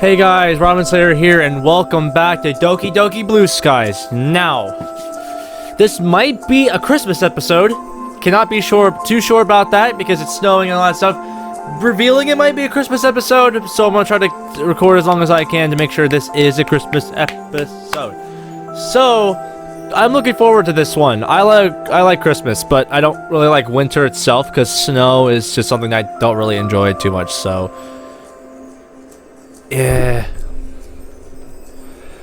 Hey guys, Ramen Slayer here, and welcome back to Doki Blue Skies. Now, this might be a Christmas episode. Cannot be too sure about that because it's snowing and all that stuff. Revealing it might be a Christmas episode, so I'm gonna try to record as long as I can to make sure this is a Christmas episode. So, I'm looking forward to this one. I like Christmas, but I don't really like winter itself because snow is just something I don't really enjoy too much. So. Yeah.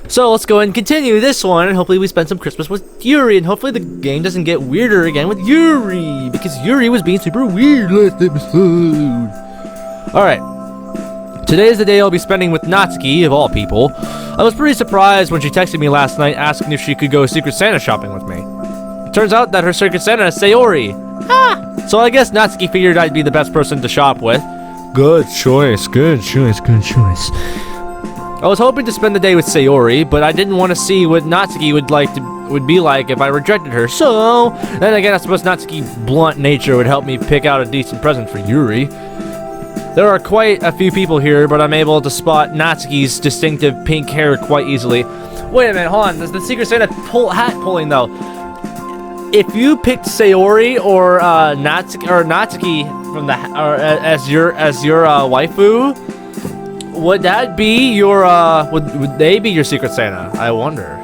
So let's go ahead and continue this one, and hopefully we spend some Christmas with Yuri, and hopefully the game doesn't get weirder again with Yuri, because Yuri was being super weird last episode. Alright. Today is the day I'll be spending with Natsuki, of all people. I was pretty surprised when she texted me last night asking if she could go Secret Santa shopping with me. It turns out that her Secret Santa is Sayori. Ha! So I guess Natsuki figured I'd be the best person to shop with. Good choice. I was hoping to spend the day with Sayori, but I didn't want to see what Natsuki would be like if I rejected her. So, then again, I suppose Natsuki's blunt nature would help me pick out a decent present for Yuri. There are quite a few people here, but I'm able to spot Natsuki's distinctive pink hair quite easily. Wait a minute, hold on. Does the Secret Santa hat pulling though? If you picked Sayori or Natsuki from as your waifu, would that be your would they be your Secret Santa? I wonder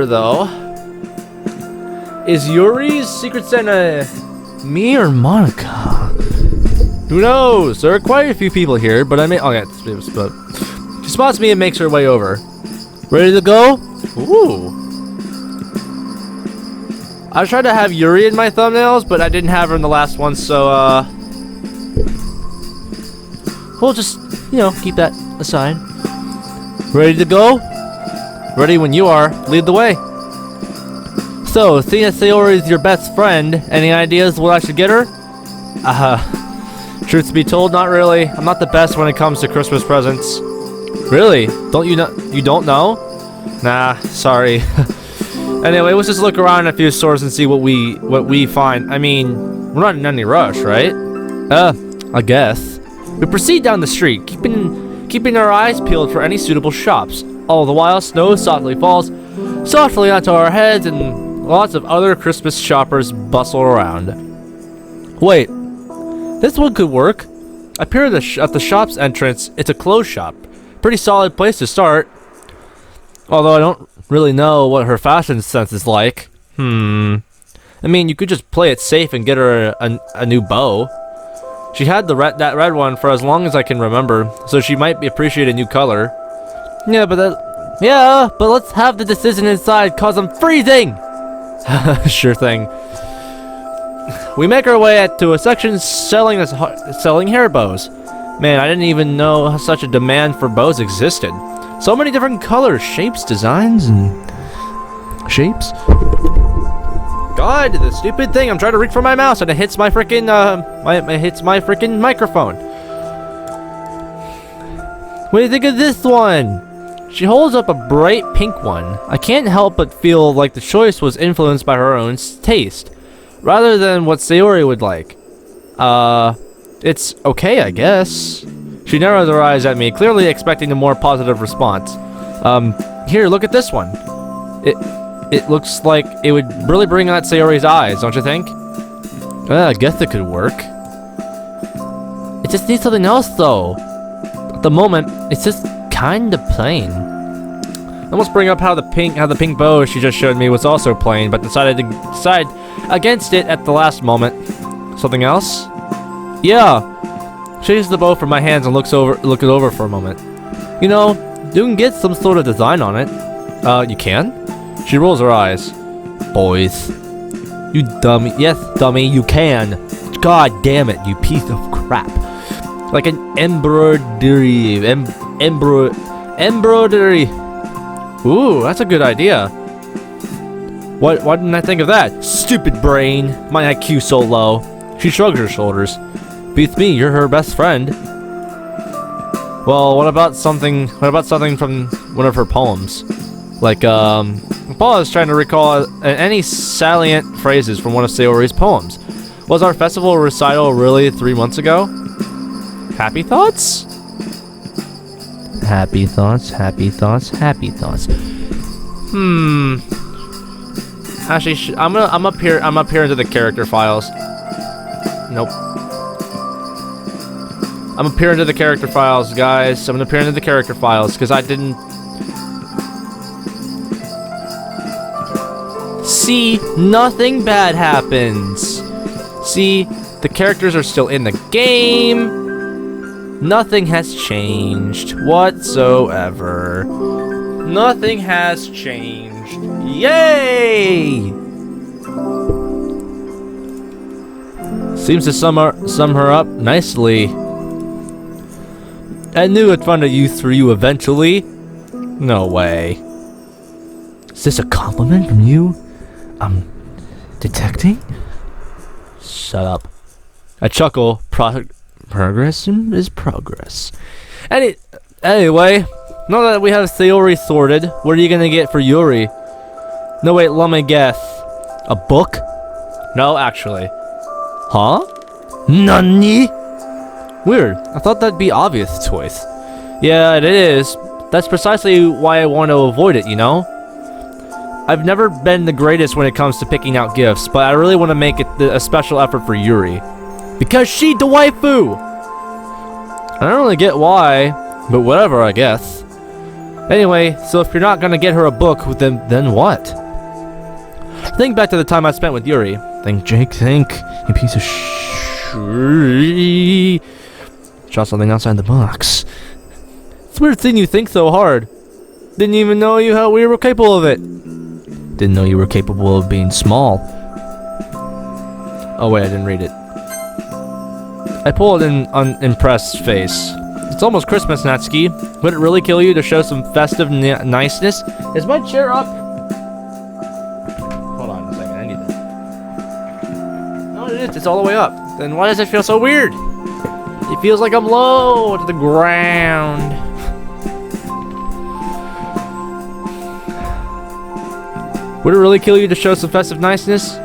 though. Is Yuri's Secret Santa me or Monica? Who knows? There are quite a few people here, but she spots me and makes her way over. Ready to go? Ooh. I tried to have Yuri in my thumbnails, but I didn't have her in the last one, so, we'll just, keep that aside. Ready to go? Ready when you are. Lead the way. So, seeing as Sayori is your best friend, any ideas what I should get her? Truth to be told, not really. I'm not the best when it comes to Christmas presents. Really? You don't know? Nah, sorry. Anyway, let's just look around a few stores and see what we find. I mean, we're not in any rush, right? I guess. We proceed down the street, keeping our eyes peeled for any suitable shops. All the while, snow softly falls softly onto our heads, and lots of other Christmas shoppers bustle around. Wait, this one could work. I peer at the shop's entrance. It's a clothes shop. Pretty solid place to start. Although I don't really know what her fashion sense is like. I mean, you could just play it safe and get her a new bow. She had that red one for as long as I can remember, so she might appreciate a new color. Yeah, but let's have the decision inside, cause I'm freezing! Sure thing. We make our way to a section selling hair bows. Man, I didn't even know such a demand for bows existed. So many different colors, shapes, designs, and shapes. God, the stupid thing! I'm trying to reach for my mouse and it hits my freaking microphone. What do you think of this one? She holds up a bright pink one. I can't help but feel like the choice was influenced by her own taste, rather than what Sayori would like. It's okay, I guess. She narrows her eyes at me, clearly expecting a more positive response. Here, look at this one. It looks like it would really bring out Sayori's eyes, don't you think? I guess it could work. It just needs something else, though. At the moment, it's just kind of plain. I almost bring up how the pink bow she just showed me was also plain, but decided against it at the last moment. Something else? Yeah. She takes the bow from my hands and look it over for a moment. You can get some sort of design on it. You can? She rolls her eyes. Boys. You dummy. Yes, dummy, you can. God damn it, you piece of crap. Like an embroidery. Embroidery. Ooh, that's a good idea. Why didn't I think of that? Stupid brain. My IQ so low. She shrugs her shoulders. Beats me, you're her best friend. Well, what about something from one of her poems? Like, Paul is trying to recall any salient phrases from one of Sayori's poems. Was our festival recital really 3 months ago? Happy thoughts? Happy thoughts, happy thoughts, happy thoughts. Actually, I'm up here into the character files. Nope. I'm up here into the character files, guys. I'm gonna appear into the character files because I didn't see nothing bad happens. See, the characters are still in the game. Nothing has changed whatsoever. Nothing has changed. Yay! Seems to sum her up nicely. I knew I'd find a use for you eventually. No way. Is this a compliment from you? I'm detecting? Shut up. I chuckle. Progress is progress. Anyway, now that we have Theory sorted, what are you gonna get for Yuri? No, wait, let me guess. A book? No, actually. Huh? Nani? Weird. I thought that'd be obvious choice. Yeah, it is. That's precisely why I want to avoid it, you know? I've never been the greatest when it comes to picking out gifts, but I really want to make it a special effort for Yuri. Because she the waifu! I don't really get why, but whatever, I guess. Anyway, so if you're not gonna get her a book, then what? Think back to the time I spent with Yuri. Think, Jake, think. You piece of Draw something outside the box. It's a weird thing you think so hard. Didn't even know we were capable of it. Didn't know you were capable of being small. Oh wait, I didn't read it. I pulled an unimpressed face. It's almost Christmas, Natsuki. Would it really kill you to show some festive niceness? Is my chair up? Hold on a second, I need that. No, it is. It's all the way up. Then why does it feel so weird? It feels like I'm low to the ground. Would it really kill you to show some festive niceness?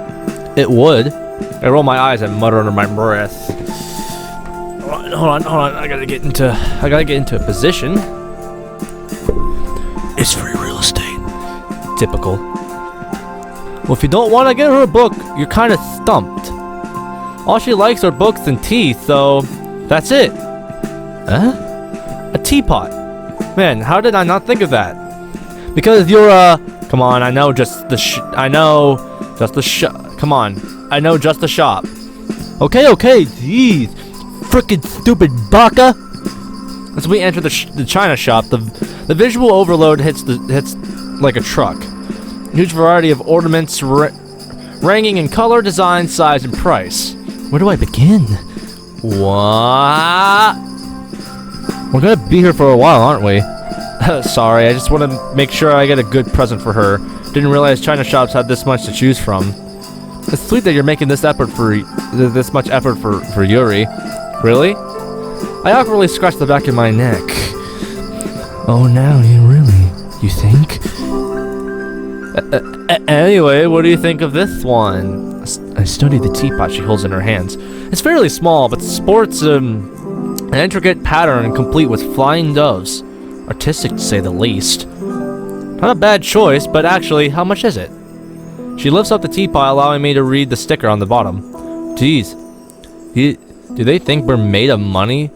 It would. I roll my eyes and mutter under my breath. Hold on. I gotta get into a position. It's free real estate. Typical. Well, if you don't want to get her a book, you're kind of stumped. All she likes are books and tea, so that's it. Huh? A teapot. Man, how did I not think of that? Because you're come on, I know just the shop. Come on, I know just the shop. Okay, jeez. Frickin' stupid baka! As we enter the china shop, the visual overload hits like a truck. Huge variety of ornaments, ranging in color, design, size, and price. Where do I begin? What? We're gonna be here for a while, aren't we? Sorry, I just want to make sure I get a good present for her. Didn't realize china shops had this much to choose from. It's sweet that you're making this much effort for Yuri. Really? I awkwardly scratched the back of my neck. Oh, now you think? Anyway, what do you think of this one? I studied the teapot she holds in her hands. It's fairly small, but sports an intricate pattern complete with flying doves. Artistic to say the least. Not a bad choice, but actually, how much is it? She lifts up the teapot, allowing me to read the sticker on the bottom. Geez. Do they think we're made of money?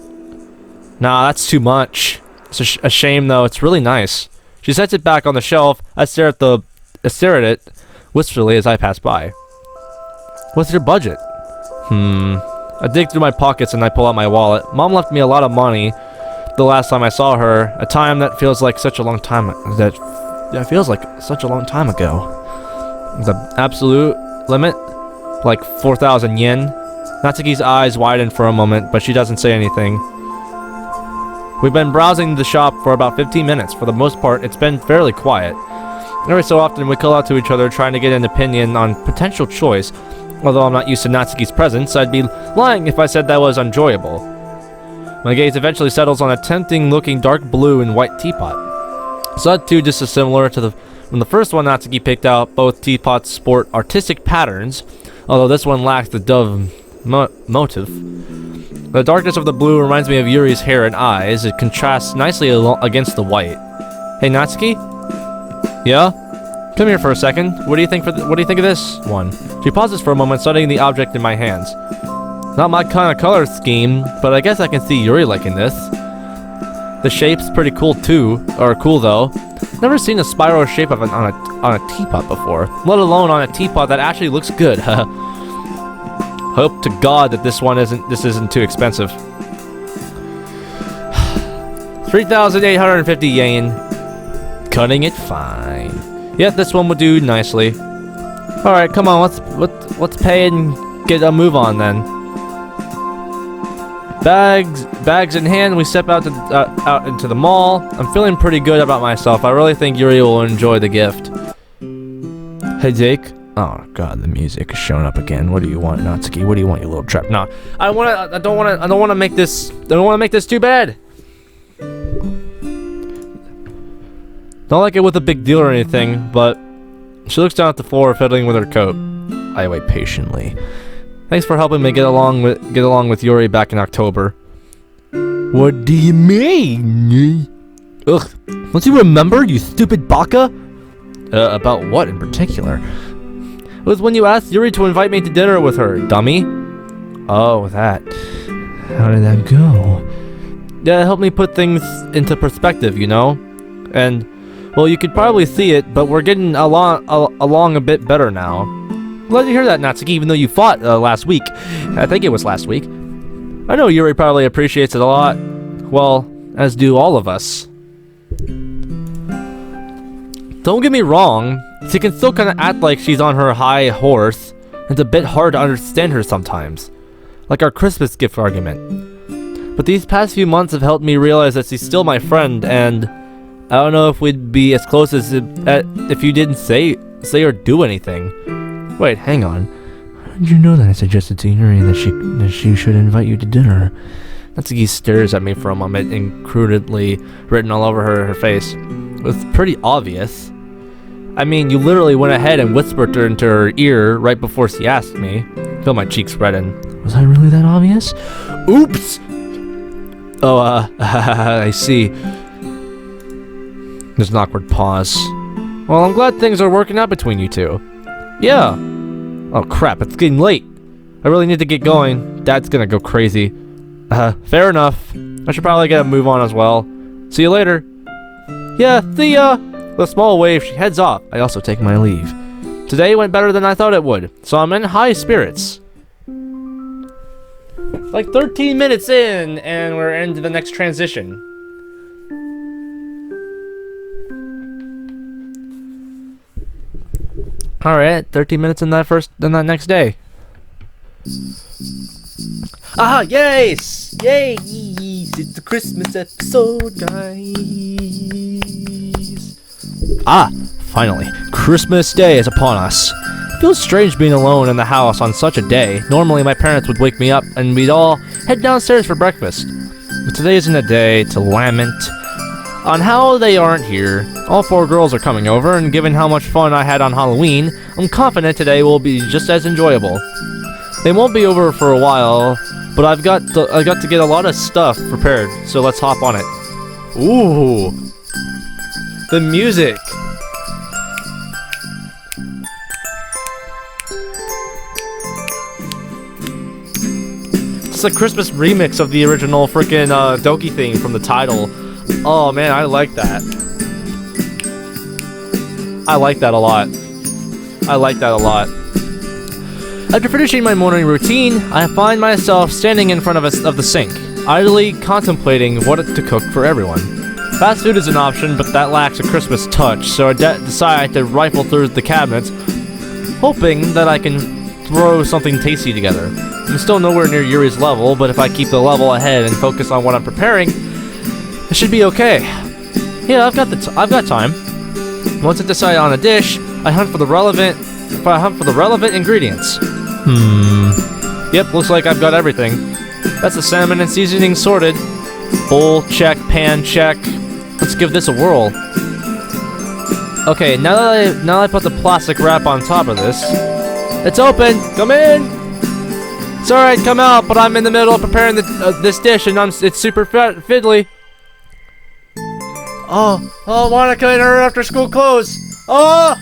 Nah, that's too much. It's a shame, though. It's really nice. She sets it back on the shelf. I stare at it wistfully as I pass by. What's your budget? I dig through my pockets and I pull out my wallet. Mom left me a lot of money the last time I saw her. A time that feels like such a long time. That feels like such a long time ago. The absolute limit, like 4,000 yen. Natsuki's eyes widen for a moment, but she doesn't say anything. We've been browsing the shop for about 15 minutes. For the most part, it's been fairly quiet. Every so often, we call out to each other trying to get an opinion on potential choice. Although I'm not used to Natsuki's presence, I'd be lying if I said that was enjoyable. My gaze eventually settles on a tempting-looking dark blue and white teapot. So that too just as similar to from the first one Natsuki picked out. Both teapots sport artistic patterns, although this one lacks the motive. The darkness of the blue reminds me of Yuri's hair and eyes. It contrasts nicely against the white. Hey, Natsuki? Yeah? Come here for a second. What do you think of this one? She pauses for a moment, studying the object in my hands. Not my kind of color scheme, but I guess I can see Yuri liking this. The shape's pretty cool too, cool though. Never seen a spiral shape of on a teapot before, let alone on a teapot that actually looks good. Hope to God that this isn't too expensive. 3,850 yen. Cutting it fine. Yep, this one would do nicely. All right, come on, let's pay and get a move on then. Bags in hand, we step out into the mall. I'm feeling pretty good about myself. I really think Yuri will enjoy the gift. Hey, Jake. Oh God, the music is showing up again. What do you want, Natsuki? What do you want, you little trap? No, I don't wanna make this too bad. Don't like it with a big deal or anything, but she looks down at the floor, fiddling with her coat. I wait patiently. Thanks for helping me get along with Yuri back in October. What do you mean? Ugh, don't you remember, you stupid baka? About what in particular? It was when you asked Yuri to invite me to dinner with her, dummy. Oh, that. How did that go? Yeah, it helped me put things into perspective, you know? And, well, you could probably see it, but we're getting along a bit better now. Glad to hear that, Natsuki, even though you fought last week. I think it was last week. I know Yuri probably appreciates it a lot. Well, as do all of us. Don't get me wrong, she can still kind of act like she's on her high horse. It's a bit hard to understand her sometimes. Like our Christmas gift argument. But these past few months have helped me realize that she's still my friend, and I don't know if we'd be as close as if you didn't say or do anything. Wait, hang on. How did you know that I suggested to Yuri that she should invite you to dinner? Natsuki stares at me for a moment, incredibly written all over her face. It was pretty obvious. I mean, you literally went ahead and whispered into her ear right before she asked me. I feel my cheeks redden. Was I really that obvious? Oops! Oh, I see. There's an awkward pause. Well, I'm glad things are working out between you two. Yeah. Oh crap, it's getting late. I really need to get going. Dad's gonna go crazy. Fair enough. I should probably get a move on as well. See you later. Yeah, see ya! With a small wave, she heads off. I also take my leave. Today went better than I thought it would, so I'm in high spirits. Like 13 minutes in, and we're into the next transition. Alright, 13 minutes in that next day. Ah, yes! Yay! It's the Christmas episode, guys! Ah, finally. Christmas Day is upon us. It feels strange being alone in the house on such a day. Normally, my parents would wake me up and we'd all head downstairs for breakfast. But today isn't a day to lament on how they aren't here. All 4 girls are coming over, and given how much fun I had on Halloween, I'm confident today will be just as enjoyable. They won't be over for a while, but I got to get a lot of stuff prepared, so let's hop on it. Ooh, the music. It's a Christmas remix of the original freaking Doki theme from the title. Oh man, I like that. I like that a lot. I like that a lot. After finishing my morning routine, I find myself standing in front of the sink, idly contemplating what to cook for everyone. Fast food is an option, but that lacks a Christmas touch, so I decide to rifle through the cabinets, hoping that I can throw something tasty together. I'm still nowhere near Yuri's level, but if I keep the level ahead and focus on what I'm preparing, it should be okay. Yeah, I've got time. Once I decide on a dish, I hunt for the relevant ingredients. Yep, looks like I've got everything. That's the salmon and seasoning sorted. Bowl check, pan check. Let's give this a whirl. Okay, now that I put the plastic wrap on top of this, it's open. Come in. Sorry I'd come out, but I'm in the middle of preparing this dish, and it's super fiddly. Oh, Monica and her after-school clothes. Oh!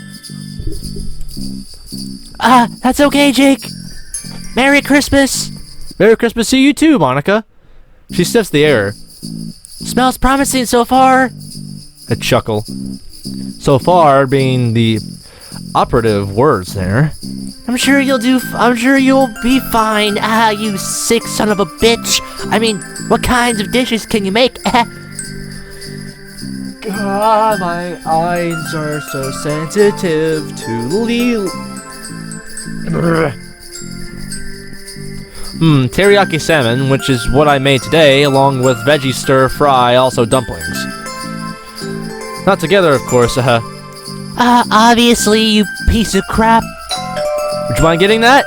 That's okay, Jake. Merry Christmas. Merry Christmas to you too, Monica. She sniffs the air. Smells promising so far. A chuckle. So far being the operative words there. I'm sure you'll be fine. You sick son of a bitch. I mean, what kinds of dishes can you make? God, my eyes are so sensitive to teriyaki salmon, which is what I made today, along with veggie stir fry, also dumplings. Not together, of course, Obviously, you piece of crap. Would you mind getting that?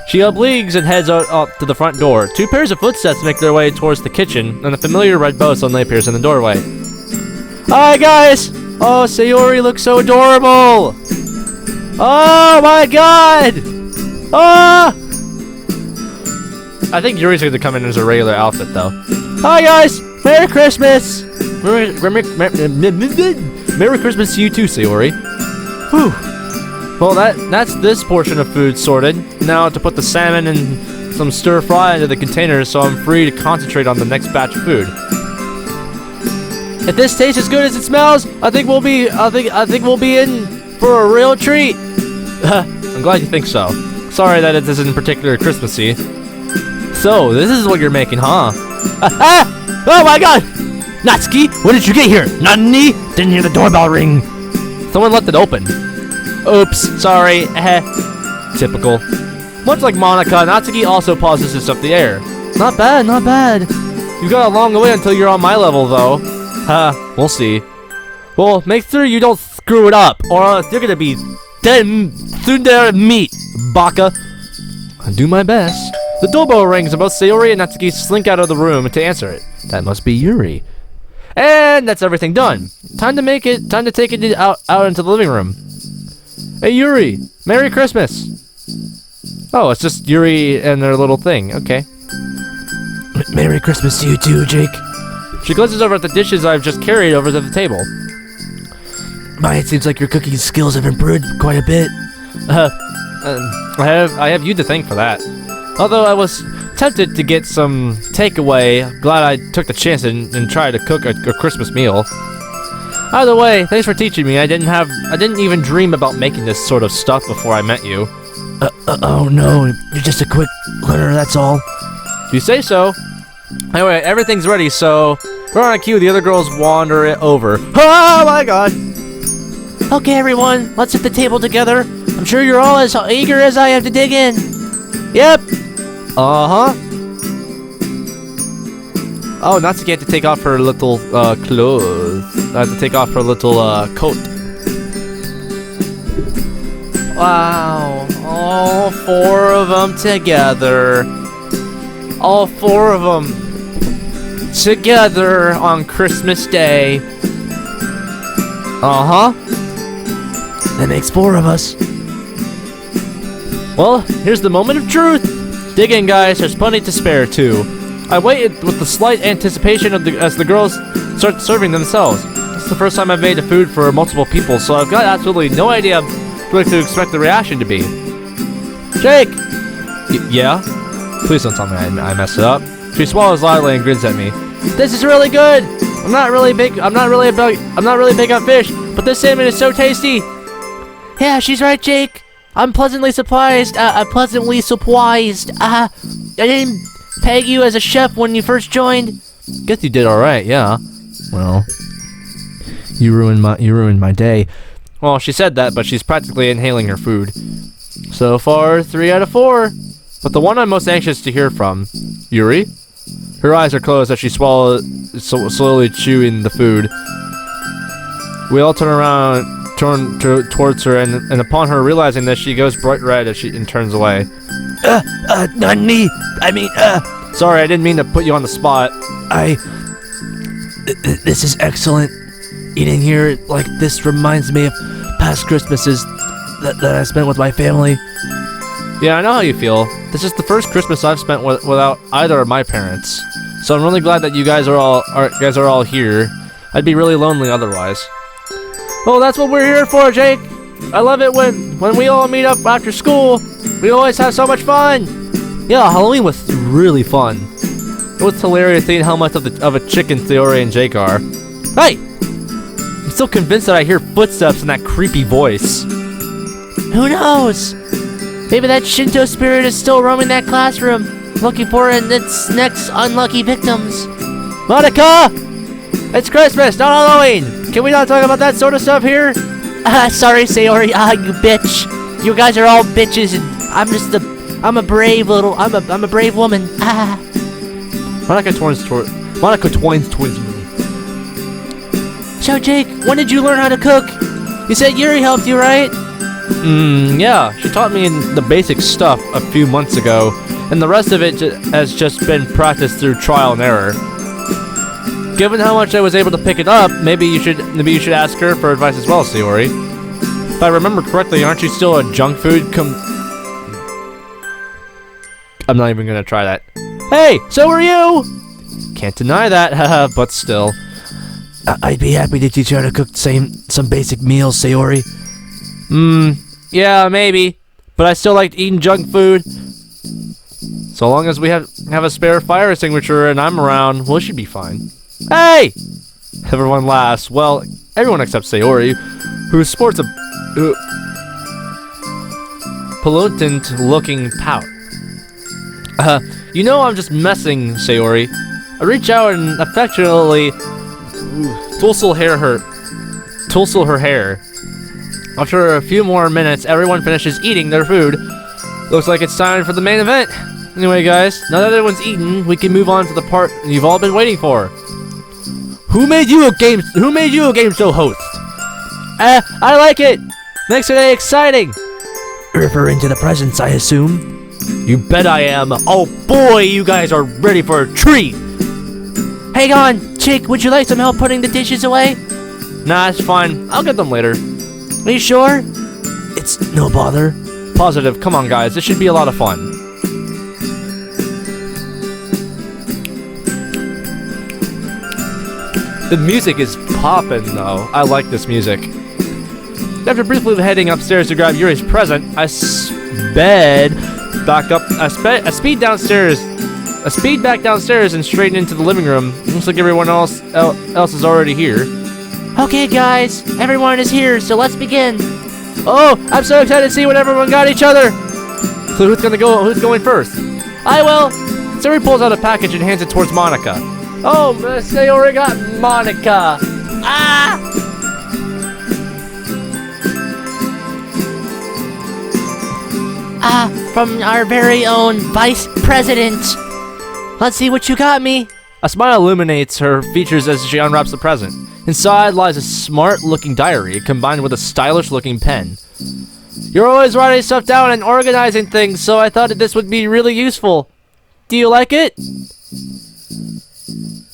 She obliques and heads up to the front door. Two pairs of footsteps make their way towards the kitchen, and a familiar red bow suddenly appears in the doorway. Hi, guys! Oh, Sayori looks so adorable! Oh, my God! Ah! I think Yuri's going to come in as a regular outfit, though. Hi, guys! Merry Christmas! Merry Christmas to you too, Sayori. Whew. Well, that's this portion of food sorted. Now to put the salmon and some stir fry into the containers, so I'm free to concentrate on the next batch of food. If this tastes as good as it smells, I think we'll be in for a real treat. I'm glad you think so. Sorry that it isn't particularly Christmassy. So this is what you're making, huh? Oh my God! Natsuki, when did you get here? Nani? Didn't hear the doorbell ring. Someone left it open. Oops, sorry. Typical. Much like Monica, Natsuki also pauses to sniff the air. Not bad, not bad. You got a long way until you're on my level, though. We'll see. Well, make sure you don't screw it up, or else you're gonna be dead through their meat, baka. I'll do my best. The doorbell rings and both Sayori and Natsuki slink out of the room to answer it. That must be Yuri. And that's everything done. Time to take it out into the living room. Hey Yuri, Merry Christmas. Oh, it's just Yuri and their little thing. Okay. Merry Christmas to you too, Jake. She glances over at the dishes I've just carried over to the table. It seems like your cooking skills have improved quite a bit. I have you to thank for that. Although I was tempted to get some takeaway, glad I took the chance and tried to cook a Christmas meal. Either way, thanks for teaching me. I didn't even dream about making this sort of stuff before I met you. Oh no, you're just a quick learner, that's all. If you say so. Anyway, everything's ready, so we're on a cue. The other girls wander it over. Oh my God! Okay, everyone, let's hit the table together. I'm sure you're all as eager as I am to dig in. Yep. Uh-huh. Oh, Natsuki had to take off her little clothes. I have to take off her little coat. Wow. All four of them together. All four of them together on Christmas Day. Uh-huh. That makes four of us. Well, here's the moment of truth. Dig in, guys. There's plenty to spare, too. I waited with the slight anticipation as the girls start serving themselves. This is the first time I've made the food for multiple people, so I've got absolutely no idea what to expect the reaction to be. Jake! Yeah? Please don't tell me I messed it up. She swallows loudly and grins at me. This is really good! I'm not really big on fish, but this salmon is so tasty! Yeah, she's right, Jake. I'm pleasantly surprised. I didn't peg you as a chef when you first joined. Guess you did all right, yeah. Well, you ruined my day. Well, she said that, but she's practically inhaling her food. So far, 3 out of 4. But the one I'm most anxious to hear from, Yuri. Her eyes are closed as she slowly chewing the food. We all turn towards her, and upon her realizing this, she goes bright red and turns away. Nani? Sorry, I didn't mean to put you on the spot. This is excellent. Eating here like this reminds me of past Christmases that I spent with my family. Yeah, I know how you feel. this is the first Christmas I've spent without either of my parents. So I'm really glad that you guys are all here. I'd be really lonely otherwise. Well, that's what we're here for, Jake. I love it when we all meet up after school. We always have so much fun. Yeah, Halloween was really fun. It was hilarious seeing how much of a chicken Theory and Jake are. Hey! I'm still convinced that I hear footsteps in that creepy voice. Who knows? Maybe that Shinto spirit is still roaming that classroom, looking for its next unlucky victims. Monica! It's Christmas, not Halloween! Can we not talk about that sort of stuff here? Sorry, Sayori. You bitch. You guys are all bitches, and I'm a brave woman. Monica twins towards me. So, Jake, when did you learn how to cook? You said Yuri helped you, right? Yeah. She taught me the basic stuff a few months ago, and the rest of it has just been practiced through trial and error. Given how much I was able to pick it up, maybe you should ask her for advice as well, Sayori. If I remember correctly, aren't you still a junk food I'm not even gonna try that. Hey, so are you! Can't deny that, haha, but still. I'd be happy to teach you how to cook some basic meals, Sayori. Yeah, maybe. But I still like eating junk food. So long as we have a spare fire extinguisher and I'm around, we should be fine. Hey! Everyone laughs. Well, everyone except Sayori, who sports a pollutant-looking pout. You know I'm just messing, Sayori. I reach out and affectionately tussle her hair. After a few more minutes, everyone finishes eating their food. Looks like it's time for the main event. Anyway, guys, now that everyone's eaten, we can move on to the part you've all been waiting for. Who made you a game show host? I like it. Makes today exciting. Referring to the presents, I assume. You bet I am. Oh boy, you guys are ready for a treat. Hang on, Chick, would you like some help putting the dishes away? Nah, it's fine. I'll get them later. Are you sure? It's no bother. Positive. Come on, guys. This should be a lot of fun. The music is poppin', though. I like this music. After briefly heading upstairs to grab Yuri's present, I speed back downstairs and straight into the living room. Looks like everyone else is already here. Okay, guys, everyone is here, so let's begin. Oh, I'm so excited to see what everyone got each other. So who's going first? I will. Sayori pulls out a package and hands it towards Monica. Oh, Sayori got Monica. From our very own Vice President. Let's see what you got me. A smile illuminates her features as she unwraps the present. Inside lies a smart-looking diary combined with a stylish-looking pen. You're always writing stuff down and organizing things, so I thought that this would be really useful. Do you like it?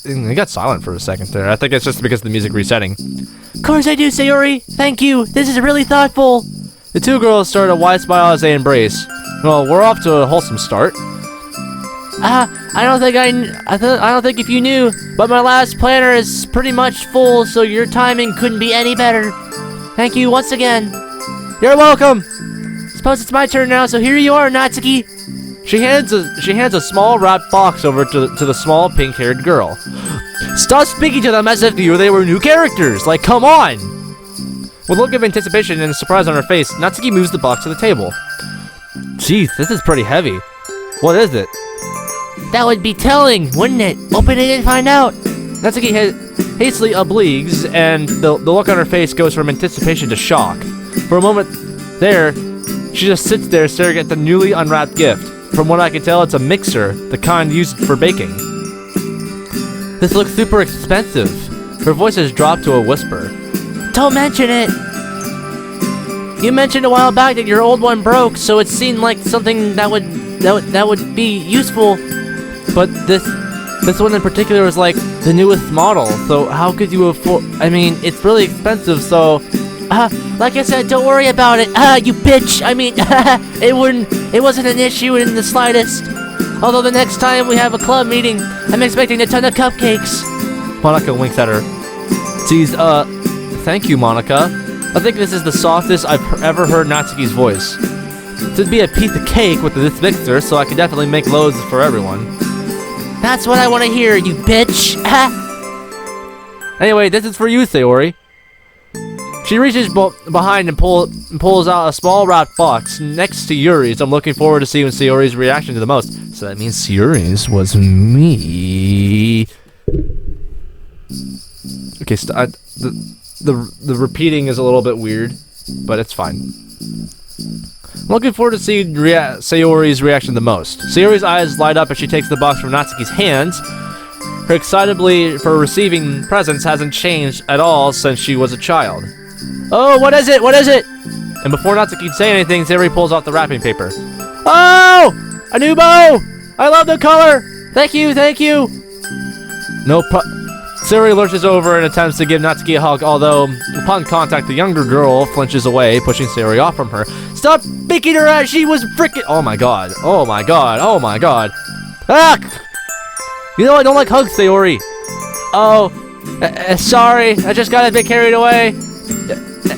It got silent for a second there. I think it's just because of the music resetting. Of course I do, Sayori. Thank you. This is really thoughtful. The two girls start a wide smile as they embrace. Well, we're off to a wholesome start. I don't think if you knew, but my last planner is pretty much full, so your timing couldn't be any better. Thank you once again. You're welcome. Suppose it's my turn now, so here you are, Natsuki. She hands a small wrapped box over to the small pink-haired girl. Stop speaking to them as if they were new characters. Like, come on. With a look of anticipation and surprise on her face, Natsuki moves the box to the table. Jeez, this is pretty heavy. What is it? That would be telling, wouldn't it? Open it and find out. Natsuki hastily obliques, and the look on her face goes from anticipation to shock. For a moment there, she just sits there staring at the newly unwrapped gift. From what I can tell, it's a mixer, the kind used for baking. This looks super expensive. Her voice has dropped to a whisper. Don't mention it. You mentioned a while back that your old one broke, so it seemed like something that would be useful. But this one in particular was like the newest model. So how could you afford? I mean, it's really expensive. So, like I said, don't worry about it. You bitch. I mean, it It wasn't an issue in the slightest. Although the next time we have a club meeting, I'm expecting a ton of cupcakes. Monica winks at her. Sees, thank you, Monica. I think this is the softest I've ever heard Natsuki's voice. It'd be a piece of cake with this mixer, so I could definitely make loads for everyone. That's what I want to hear, you bitch. Anyway, this is for you, Sayori. She reaches behind and pulls out a small wrapped box next to Yuri's. I'm looking forward to seeing Sayori's reaction to the most. So that means Yuri's was me. Okay, the repeating is a little bit weird, but it's fine. I'm looking forward to seeing Sayori's reaction the most. Sayori's eyes light up as she takes the box from Natsuki's hands. Her excitability for receiving presents hasn't changed at all since she was a child. Oh, what is it? What is it? And before Natsuki can say anything, Sayori pulls off the wrapping paper. Oh! A new bow! I love the color! Thank you, thank you! Sayori lurches over and attempts to give Natsuki a hug, although, upon contact, the younger girl flinches away, pushing Sayori off from her. Stop making her as she was frickin'— Oh my god. Oh my god. Oh my god. Ah! You know I don't like hugs, Sayori. Oh, sorry. I just got a bit carried away.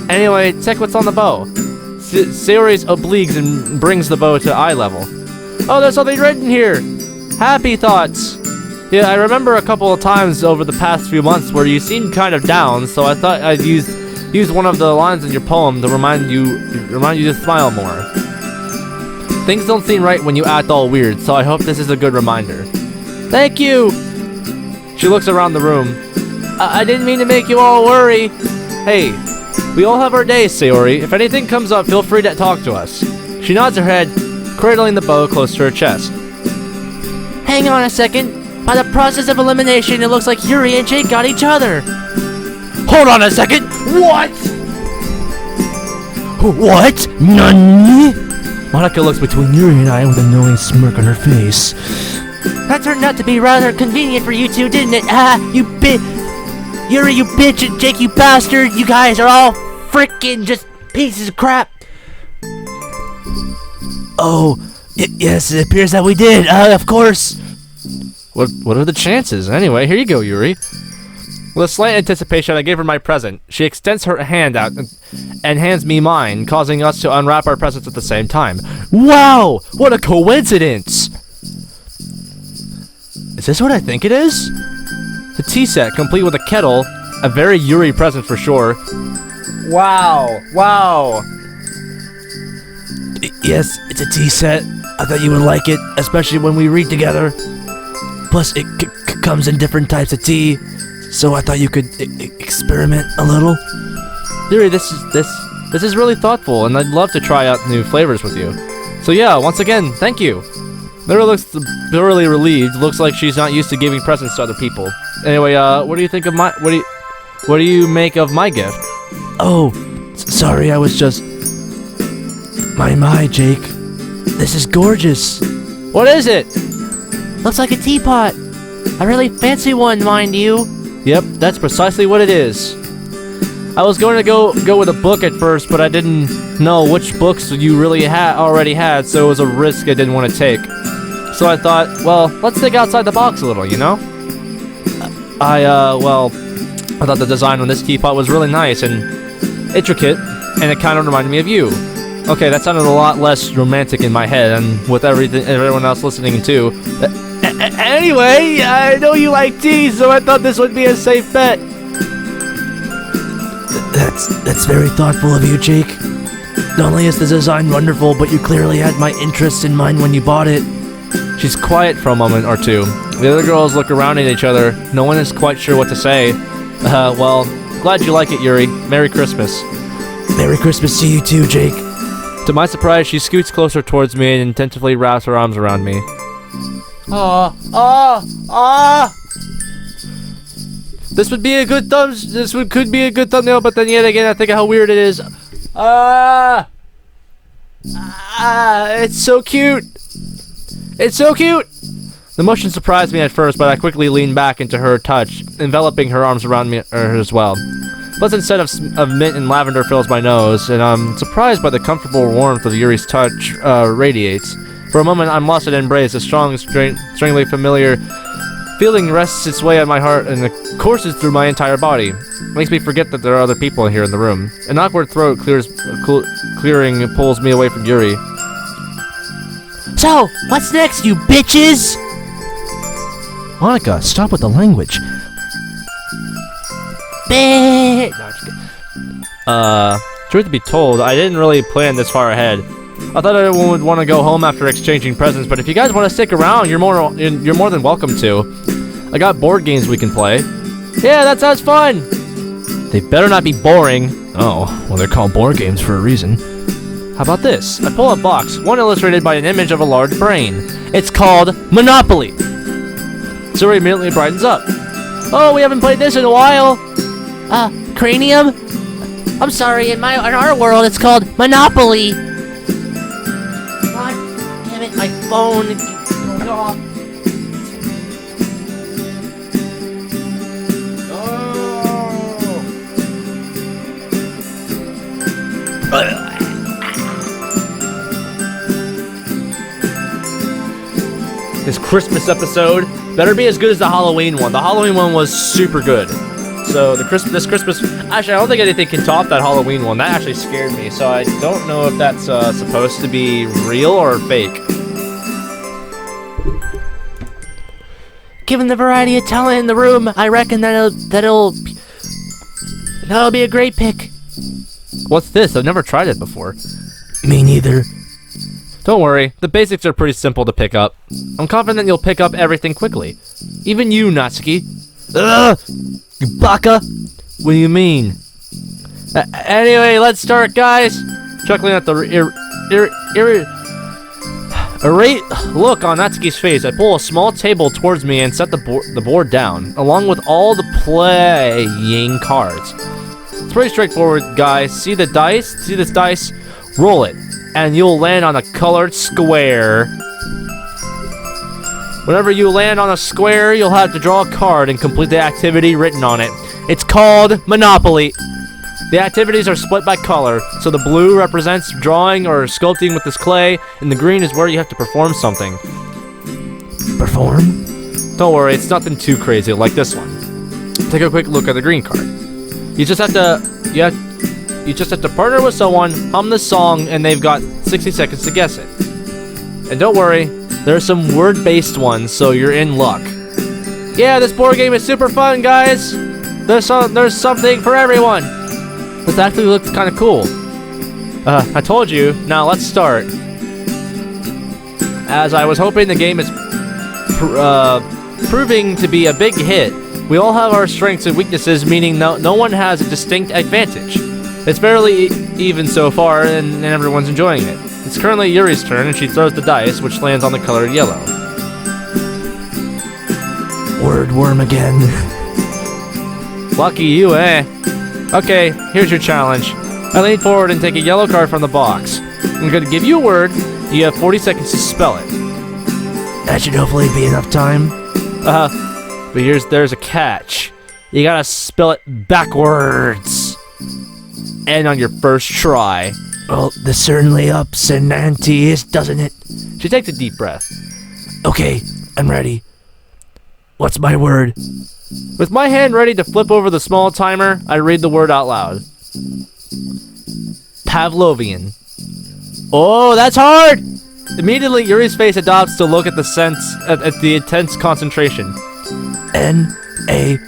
Anyway, check what's on the bow. Sayori's obliques and brings the bow to eye level. Oh, there's something written here. Happy thoughts. Yeah, I remember a couple of times over the past few months where you seemed kind of down, so I thought I'd use one of the lines in your poem to remind you to smile more. Things don't seem right when you act all weird, so I hope this is a good reminder. Thank you. She looks around the room. I didn't mean to make you all worry. Hey, we all have our days, Sayori. If anything comes up, feel free to talk to us. She nods her head, cradling the bow close to her chest. Hang on a second. By the process of elimination, it looks like Yuri and Jake got each other. Hold on a second. What? What? Nani? Monica looks between Yuri and I with a knowing smirk on her face. That turned out to be rather convenient for you two, didn't it? Yuri, you bitch, and Jake, you bastard. You guys are all freaking just pieces of crap. Oh, yes, it appears that we did. Of course. What are the chances? Anyway, here you go, Yuri. With a slight anticipation, I gave her my present. She extends her hand out and hands me mine, causing us to unwrap our presents at the same time. Wow! What a coincidence! Is this what I think it is? The tea set, complete with a kettle. A very Yuri present for sure. Wow! Wow! Yes, it's a tea set. I thought you would like it, especially when we read together. Plus, it comes in different types of tea, so I thought you could experiment a little. Yuri, this is really thoughtful, and I'd love to try out new flavors with you. So yeah, once again, thank you. Lyra looks thoroughly relieved. Looks like she's not used to giving presents to other people. Anyway, what do you think of my— what do you make of my gift? Oh, sorry, I was just— My, Jake. This is gorgeous. What is it? Looks like a teapot. A really fancy one, mind you. Yep, that's precisely what it is. I was going to go with a book at first, but I didn't know which books you really already had, so it was a risk I didn't want to take. So I thought, well, let's think outside the box a little, you know? I thought the design on this teapot was really nice and intricate, and it kind of reminded me of you. Okay, that sounded a lot less romantic in my head, and with everyone else listening too. Anyway, I know you like tea, so I thought this would be a safe bet. That's very thoughtful of you, Jake. Not only is the design wonderful, but you clearly had my interests in mind when you bought it. She's quiet for a moment or two. The other girls look around at each other. No one is quite sure what to say. Well, glad you like it, Yuri. Merry Christmas. Merry Christmas to you too, Jake. To my surprise, she scoots closer towards me and attentively wraps her arms around me. This could be a good thumbnail, but then yet again, I think of how weird it is. It's so cute. It's so cute. The motion surprised me at first, but I quickly leaned back into her touch, enveloping her arms around me as well. Pleasant scent of mint and lavender fills my nose, and I'm surprised by the comfortable warmth of Yuri's touch radiates. For a moment, I'm lost in embrace. A strong, strangely familiar feeling rests its way on my heart and courses through my entire body. Makes me forget that there are other people here in the room. An awkward throat clearing pulls me away from Yuri. So, what's next, you bitches? Monica, stop with the language. Bitch. No, just kidding. Truth be told, I didn't really plan this far ahead. I thought everyone would want to go home after exchanging presents, but if you guys want to stick around, you're more than welcome to. I got board games we can play. Yeah, that sounds fun. They better not be boring. Oh, well, they're called board games for a reason. How about this? I pull a box, one illustrated by an image of a large brain. It's called Monopoly. Zuri immediately brightens up. Oh, we haven't played this in a while. Cranium? I'm sorry, in our world it's called Monopoly. God damn it, my phone goes off. This Christmas episode better be as good as the Halloween one. The Halloween one was super good. So this Christmas, actually, I don't think anything can top that Halloween one. That actually scared me. So I don't know if that's supposed to be real or fake. Given the variety of talent in the room, I reckon that'll be a great pick. What's this? I've never tried it before. Me neither. Don't worry, the basics are pretty simple to pick up. I'm confident you'll pick up everything quickly. Even you, Natsuki. Ugh! You baka! What do you mean? Anyway, let's start, guys! Chuckling at the irate look on Natsuki's face, I pull a small table towards me and set the board down, along with all the playing cards. It's pretty straightforward, guys. See the dice? See this dice? Roll it, and you'll land on a colored square. Whenever you land on a square, you'll have to draw a card and complete the activity written on it. It's called Monopoly. The activities are split by color, so the blue represents drawing or sculpting with this clay, and the green is where you have to perform something. Perform? Don't worry, it's nothing too crazy like this one. Take a quick look at the green card. You just have to partner with someone, hum the song, and they've got 60 seconds to guess it. And don't worry, there are some word-based ones, so you're in luck. Yeah, this board game is super fun, guys. There's something for everyone. This actually looks kind of cool. I told you. Now let's start. As I was hoping, the game is proving to be a big hit. We all have our strengths and weaknesses, meaning no one has a distinct advantage. It's fairly even so far, and everyone's enjoying it. It's currently Yuri's turn, and she throws the dice, which lands on the colored yellow. Word worm again. Lucky you, eh? Okay, here's your challenge. I lean forward and take a yellow card from the box. I'm going to give you a word. You have 40 seconds to spell it. That should hopefully be enough time. But there's a catch. You gotta spell it backwards. And on your first try. Well, this certainly ups and antes, doesn't it? She takes a deep breath. Okay, I'm ready. What's my word? With my hand ready to flip over the small timer, I read the word out loud. Pavlovian. Oh, that's hard! Immediately, Yuri's face adopts to look at the intense concentration. N-A-I?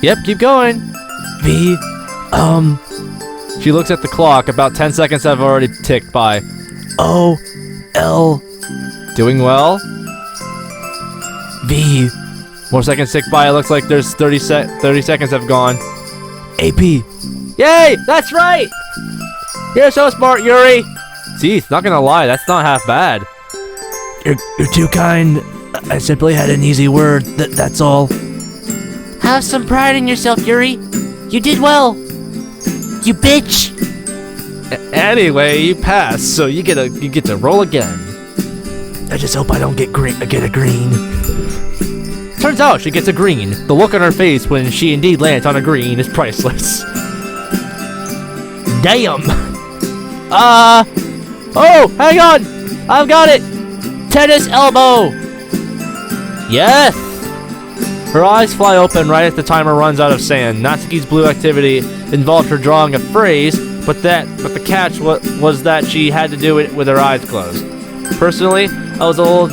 Yep, keep going. V, She looks at the clock. About 10 seconds have already ticked by. O-L. Doing well. V. More seconds tick by. It looks like there's 30 seconds have gone. A-P. Yay! That's right! You're so smart, Yuri! Jeez, not gonna lie, that's not half bad. You're too kind. I simply had an easy word. That's all. Have some pride in yourself, Yuri. You did well. You bitch. Anyway, you passed, so you get to roll again. I just hope I don't get a green. Turns out she gets a green. The look on her face when she indeed lands on a green is priceless. Damn! Oh, hang on! I've got it! Tennis elbow! Yes! Her eyes fly open right as the timer runs out of sand. Natsuki's blue activity involved her drawing a phrase, but the catch was that she had to do it with her eyes closed. Personally, I was a little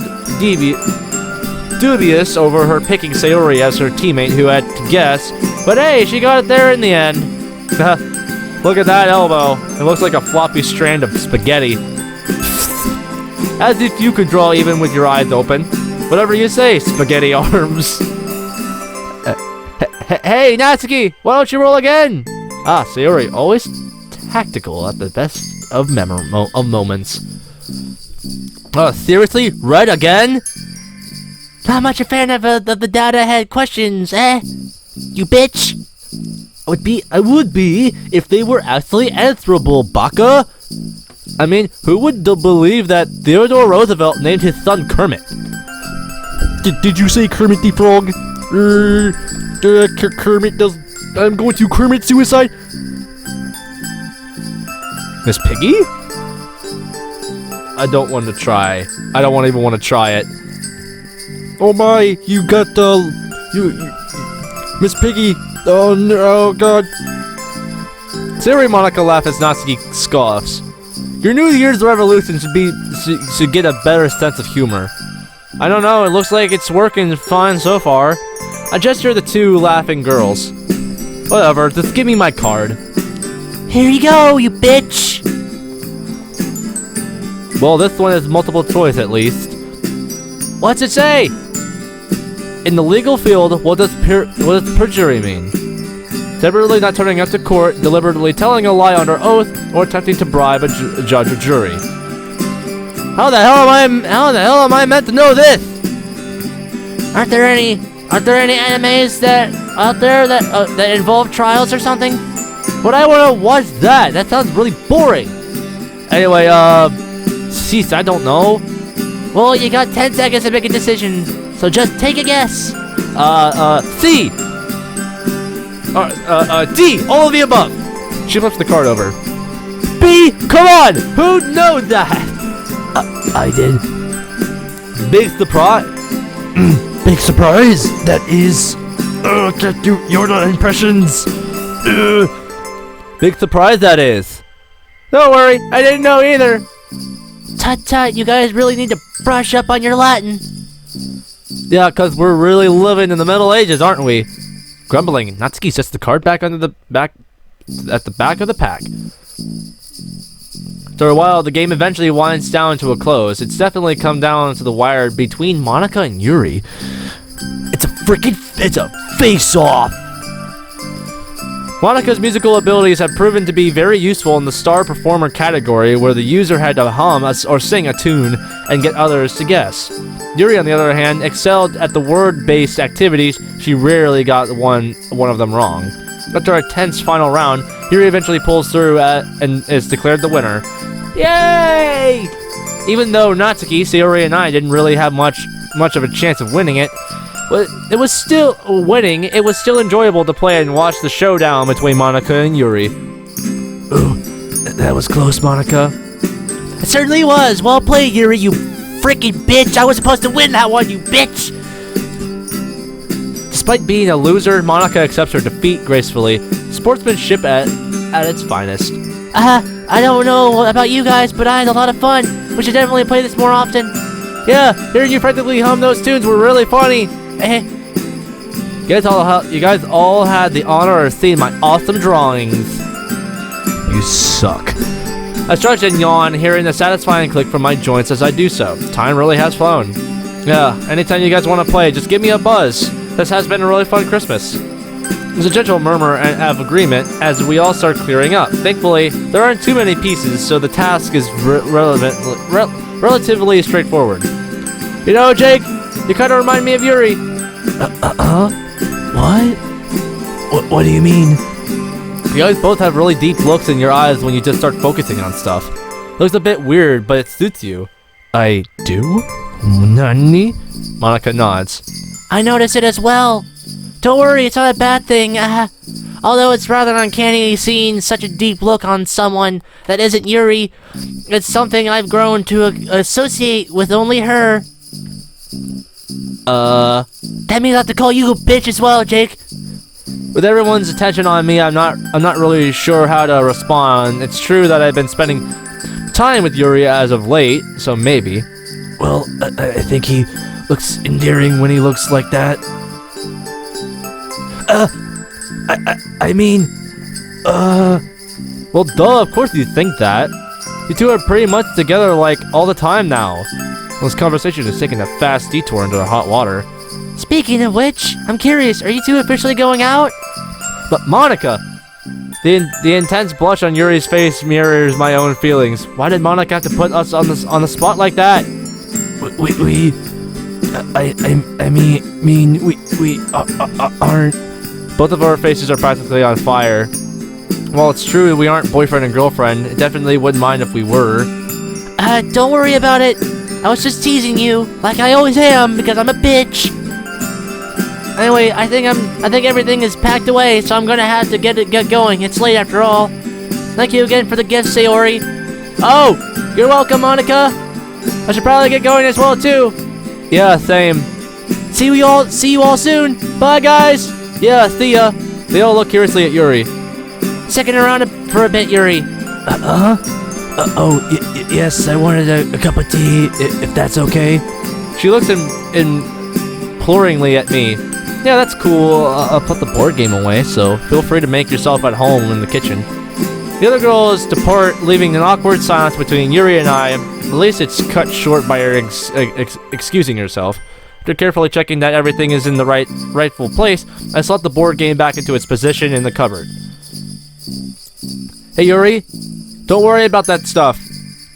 dubious over her picking Sayori as her teammate who had to guess, but hey, she got it there in the end. Look at that elbow. It looks like a floppy strand of spaghetti. As if you could draw even with your eyes open. Whatever you say, spaghetti arms. Hey, Natsuki, why don't you roll again? Ah, Sayori, always tactical at the best of moments. Seriously? Red again? Not much a fan of the data head questions, eh? You bitch! I would be if they were actually answerable, baka. I mean, who would believe that Theodore Roosevelt named his son Kermit? Did you say Kermit the Frog? Kermit does. I'm going to Kermit suicide. Miss Piggy? I don't want to try. I don't even want to try it. Oh my! You got you Miss Piggy. Oh no! Oh god! Sayori Monica laughs as Natsuki scoffs. Your New Year's resolution should get a better sense of humor. I don't know. It looks like it's working fine so far. I gesture the two laughing girls. Whatever. Just give me my card. Here you go, you bitch! Well, this one is multiple choice at least. What's it say? In the legal field, what does perjury mean? Deliberately not turning up to court, deliberately telling a lie under oath, or attempting to bribe a judge or jury. How the hell am I meant to know this? Aren't there any animes out there that involve trials or something? What I wanna watch that. That sounds really boring. Anyway, cease, I don't know. Well, you got 10 seconds to make a decision, so just take a guess. C. D. All of the above. She flips the card over. B. Come on. Who knows that? I did. Big surprise. Big surprise. That is. Can't do Yoda impressions. Big surprise that is. Don't worry, I didn't know either. Tut, you guys really need to brush up on your Latin. Yeah, cause we're really living in the Middle Ages, aren't we? Grumbling, Natsuki sets the card back at the back of the pack. After a while, the game eventually winds down to a close. It's definitely come down to the wire between Monica and Yuri. It's a face-off! Monica's musical abilities have proven to be very useful in the star performer category, where the user had to hum or sing a tune and get others to guess. Yuri, on the other hand, excelled at the word-based activities. She rarely got one of them wrong. After a tense final round, Yuri eventually pulls through and is declared the winner. Yay! Even though Natsuki, Sayori, and I didn't really have much of a chance of winning it, but it was still winning. It was still enjoyable to play and watch the showdown between Monica and Yuri. Ooh, that was close, Monica. It certainly was. Well played, Yuri, you freaking bitch. I was supposed to win that one, you bitch. Despite being a loser, Monica accepts her defeat gracefully. Sportsmanship at its finest. I don't know about you guys, but I had a lot of fun. We should definitely play this more often. Yeah, hearing you practically hum those tunes were really funny. You guys all had the honor of seeing my awesome drawings. You suck. I stretch and yawn, hearing the satisfying click from my joints as I do so. Time really has flown. Yeah, anytime you guys want to play, just give me a buzz. This has been a really fun Christmas. There's a gentle murmur of agreement as we all start clearing up. Thankfully, there aren't too many pieces, so the task is relatively straightforward. You know, Jake, you kind of remind me of Yuri. What do you mean? You guys both have really deep looks in your eyes when you just start focusing on stuff. Looks a bit weird, but it suits you. I do? Nani? Monica nods. I noticed it as well. Don't worry, it's not a bad thing. Although it's rather uncanny seeing such a deep look on someone that isn't Yuri, it's something I've grown to associate with only her. That means I have to call you a bitch as well, Jake. With everyone's attention on me, I'm not really sure how to respond. It's true that I've been spending time with Yuri as of late, so maybe. Well, I think he looks endearing when he looks like that. I mean, Well, duh, of course you think that. You two are pretty much together, like, all the time now. This conversation is taking a fast detour into the hot water. Speaking of which, I'm curious, are you two officially going out? But Monica! The intense blush on Yuri's face mirrors my own feelings. Why did Monica have to put us on the spot like that? we aren't. Both of our faces are practically on fire. While it's true we aren't boyfriend and girlfriend, it definitely wouldn't mind if we were. Don't worry about it. I was just teasing you, like I always am, because I'm a bitch. Anyway, I think everything is packed away, so I'm gonna have to get going. It's late after all. Thank you again for the gift, Sayori. Oh, you're welcome, Monica. I should probably get going as well too. Yeah, same. See you all soon. Bye, guys. Yeah, see ya. They all look curiously at Yuri. Sticking around for a bit, Yuri. Yes, I wanted a cup of tea, if that's okay. She looks imploringly at me. Yeah, that's cool. I'll put the board game away, so feel free to make yourself at home in the kitchen. The other girls depart, leaving an awkward silence between Yuri and I. At least it's cut short by her excusing herself. After carefully checking that everything is in the rightful place, I slot the board game back into its position in the cupboard. Hey Yuri, don't worry about that stuff.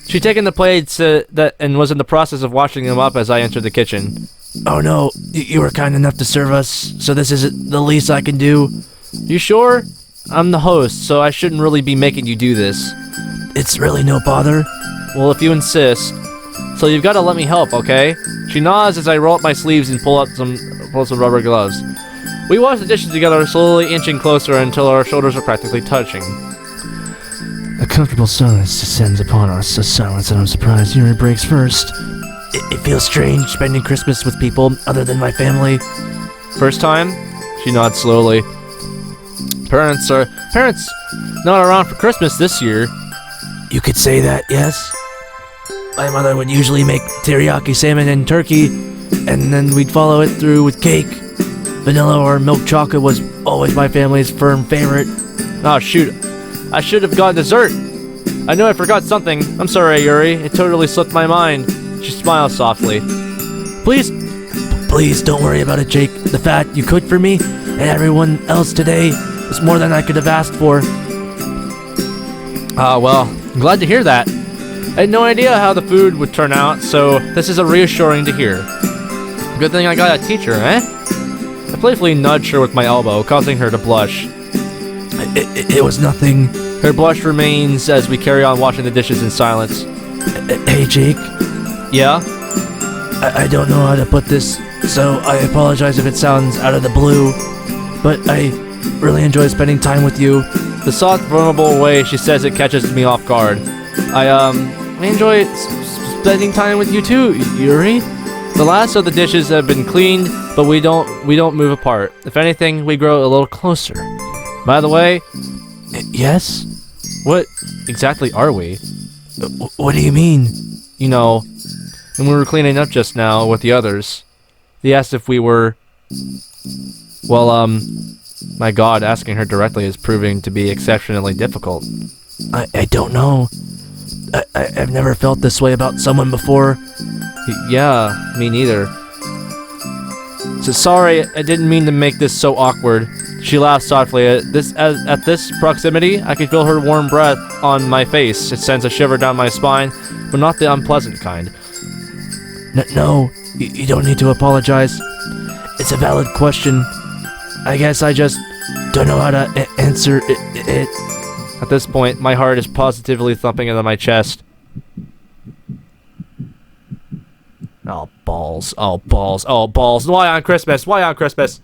She'd taken the plates and was in the process of washing them up as I entered the kitchen. Oh no, you were kind enough to serve us, so this isn't the least I can do. You sure? I'm the host, so I shouldn't really be making you do this. It's really no bother. Well, if you insist. So you've got to let me help, okay? She nods as I roll up my sleeves and pull some rubber gloves. We wash the dishes together, slowly inching closer until our shoulders are practically touching. A comfortable silence descends upon us, a silence that I'm surprised Yuri breaks first. It feels strange spending Christmas with people other than my family. First time? She nods slowly. Parents not around for Christmas this year. You could say that, yes. My mother would usually make teriyaki salmon and turkey, and then we'd follow it through with cake. Vanilla or milk chocolate was always my family's firm favorite. Oh shoot, I should have gotten dessert. I know I forgot something. I'm sorry, Yuri. It totally slipped my mind. She smiles softly. Please don't worry about it, Jake. The fact you cooked for me and everyone else today was more than I could have asked for. Well, I'm glad to hear that. I had no idea how the food would turn out, so this is reassuring to hear. Good thing I got a teacher, eh? I playfully nudged her with my elbow, causing her to blush. It was nothing. Her blush remains as we carry on washing the dishes in silence. Hey, Jake. Yeah? I don't know how to put this, so I apologize if it sounds out of the blue, but I really enjoy spending time with you. The soft, vulnerable way she says it catches me off guard. I enjoy spending time with you too, Yuri. The last of the dishes have been cleaned, but we don't move apart. If anything, we grow a little closer. By the way, yes? What exactly are we? What do you mean? You know, when we were cleaning up just now with the others, they asked if we were... Well, my god, asking her directly is proving to be exceptionally difficult. I don't know. I've never felt this way about someone before. Yeah, me neither. So sorry, I didn't mean to make this so awkward. She laughed softly. At this proximity, I could feel her warm breath on my face. It sends a shiver down my spine, but not the unpleasant kind. No, you don't need to apologize. It's a valid question. I guess I just don't know how to answer it. At this point, my heart is positively thumping into my chest. Oh, balls. Oh, balls. Oh, balls. Why on Christmas? Why on Christmas?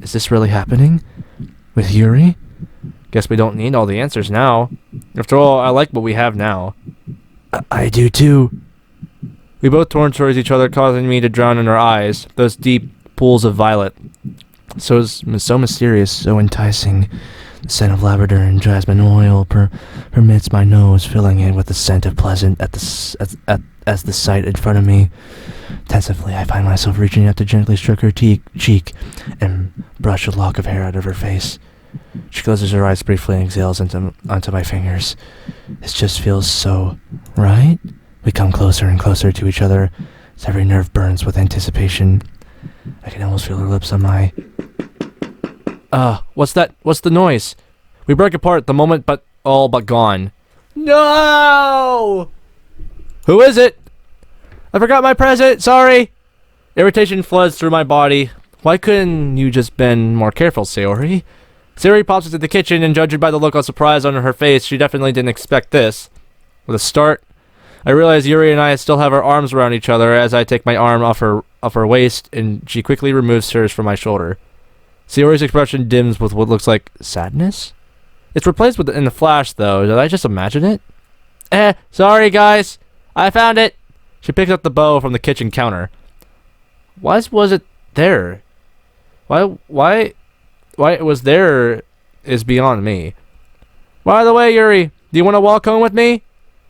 Is this really happening? With Yuri? Guess we don't need all the answers now. After all, I like what we have now. I do too. We both turned towards each other, causing me to drown in our eyes. Those deep pools of violet. So mysterious, so enticing. The scent of lavender and jasmine oil permits my nose, filling it with the scent of pleasant as the sight in front of me. Tensively, I find myself reaching out to gently stroke her cheek and brush a lock of hair out of her face. She closes her eyes briefly and exhales onto my fingers. It just feels so right. We come closer and closer to each other as every nerve burns with anticipation. I can almost feel her lips on my... What's that? What's the noise? We break apart the moment, but all but gone. No! Who is it? I forgot my present, sorry! Irritation floods through my body. Why couldn't you just been more careful, Sayori? Sayori pops into the kitchen, and judging by the look of surprise on her face, she definitely didn't expect this. With a start, I realize Yuri and I still have our arms around each other as I take my arm off her waist, and she quickly removes hers from my shoulder. Sayori's expression dims with what looks like sadness? It's replaced with in the flash, though. Did I just imagine it? Sorry, guys. I found it. She picked up the bow from the kitchen counter. Why was it there? Why it was there is beyond me. By the way, Yuri, do you want to walk home with me?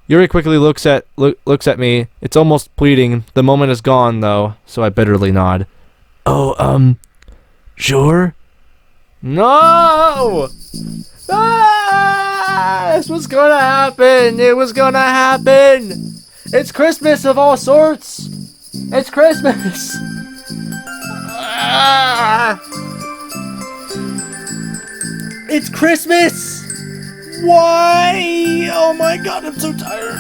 Yuri quickly looks at me. It's almost pleading. The moment is gone, though, so I bitterly nod. Oh, sure? No! Ah! This was gonna happen! It was gonna happen! It's Christmas of all sorts! It's Christmas! Ah! It's Christmas! Why? Oh my god, I'm so tired.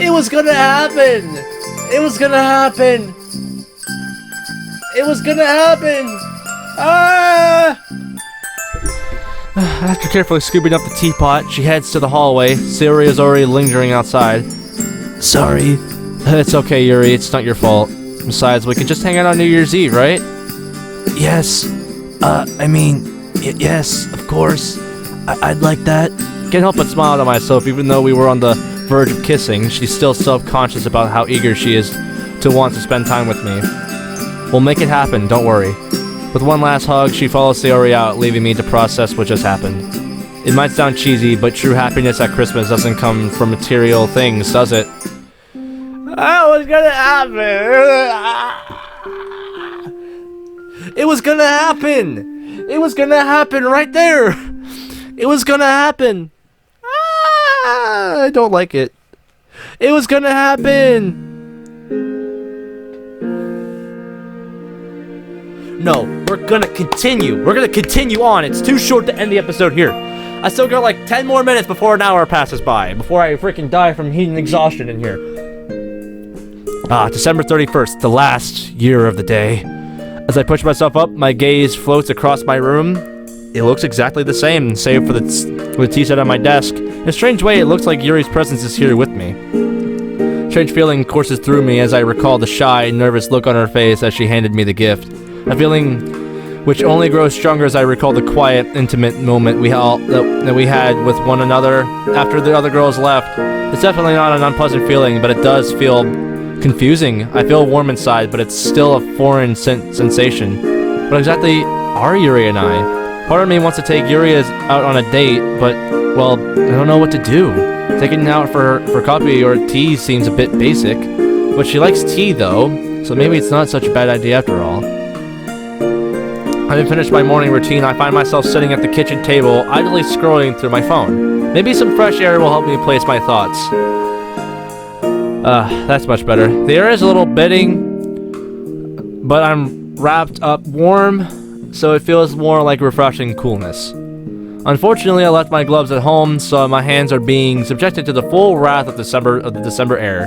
It was gonna happen! It was gonna happen! It was gonna happen! After carefully scooping up the teapot, she heads to the hallway. Sayori is already lingering outside. Sorry. It's okay, Yuri. It's not your fault. Besides, we could just hang out on New Year's Eve, right? Yes. Yes, of course. I'd like that. Can't help but smile to myself, even though we were on the verge of kissing. She's still self-conscious about how eager she is to want to spend time with me. We'll make it happen, don't worry. With one last hug, she follows Sayori out, leaving me to process what just happened. It might sound cheesy, but true happiness at Christmas doesn't come from material things, does it? Oh, what's gonna happen? It was gonna happen! It was gonna happen right there! It was gonna happen! I don't like it. It was gonna happen! No, we're gonna continue. We're gonna continue on. It's too short to end the episode here. I still got like 10 more minutes before an hour passes by, before I freaking die from heat and exhaustion in here. December 31st, the last year of the day. As I push myself up, my gaze floats across my room. It looks exactly the same, save for the tea set on my desk. In a strange way, it looks like Yuri's presence is here with me. Strange feeling courses through me as I recall the shy, nervous look on her face as she handed me the gift. A feeling which only grows stronger as I recall the quiet, intimate moment that we had with one another after the other girls left. It's definitely not an unpleasant feeling, but it does feel confusing. I feel warm inside, but it's still a foreign sensation. What exactly are Yuri and I? Part of me wants to take Yuri out on a date, but, well, I don't know what to do. Taking her out for coffee or tea seems a bit basic, but she likes tea though, so maybe it's not such a bad idea after all. Having finished my morning routine, I find myself sitting at the kitchen table, idly scrolling through my phone. Maybe some fresh air will help me place my thoughts. That's much better. The air is a little biting, but I'm wrapped up warm, so it feels more like refreshing coolness. Unfortunately, I left my gloves at home, so my hands are being subjected to the full wrath of the December air.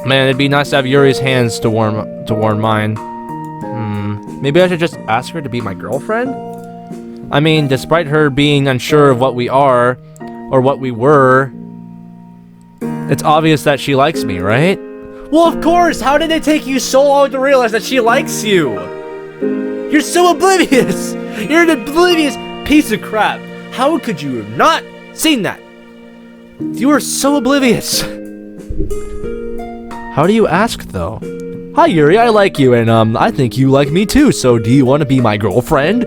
Man, it'd be nice to have Yuri's hands to warm mine. Maybe I should just ask her to be my girlfriend? I mean, despite her being unsure of what we are, or what we were, it's obvious that she likes me, right? Well, of course! How did it take you so long to realize that she likes you? You're so oblivious! You're an oblivious piece of crap! How could you have not seen that? You are so oblivious! How do you ask, though? Hi, Yuri, I like you, and I think you like me too, so do you want to be my girlfriend?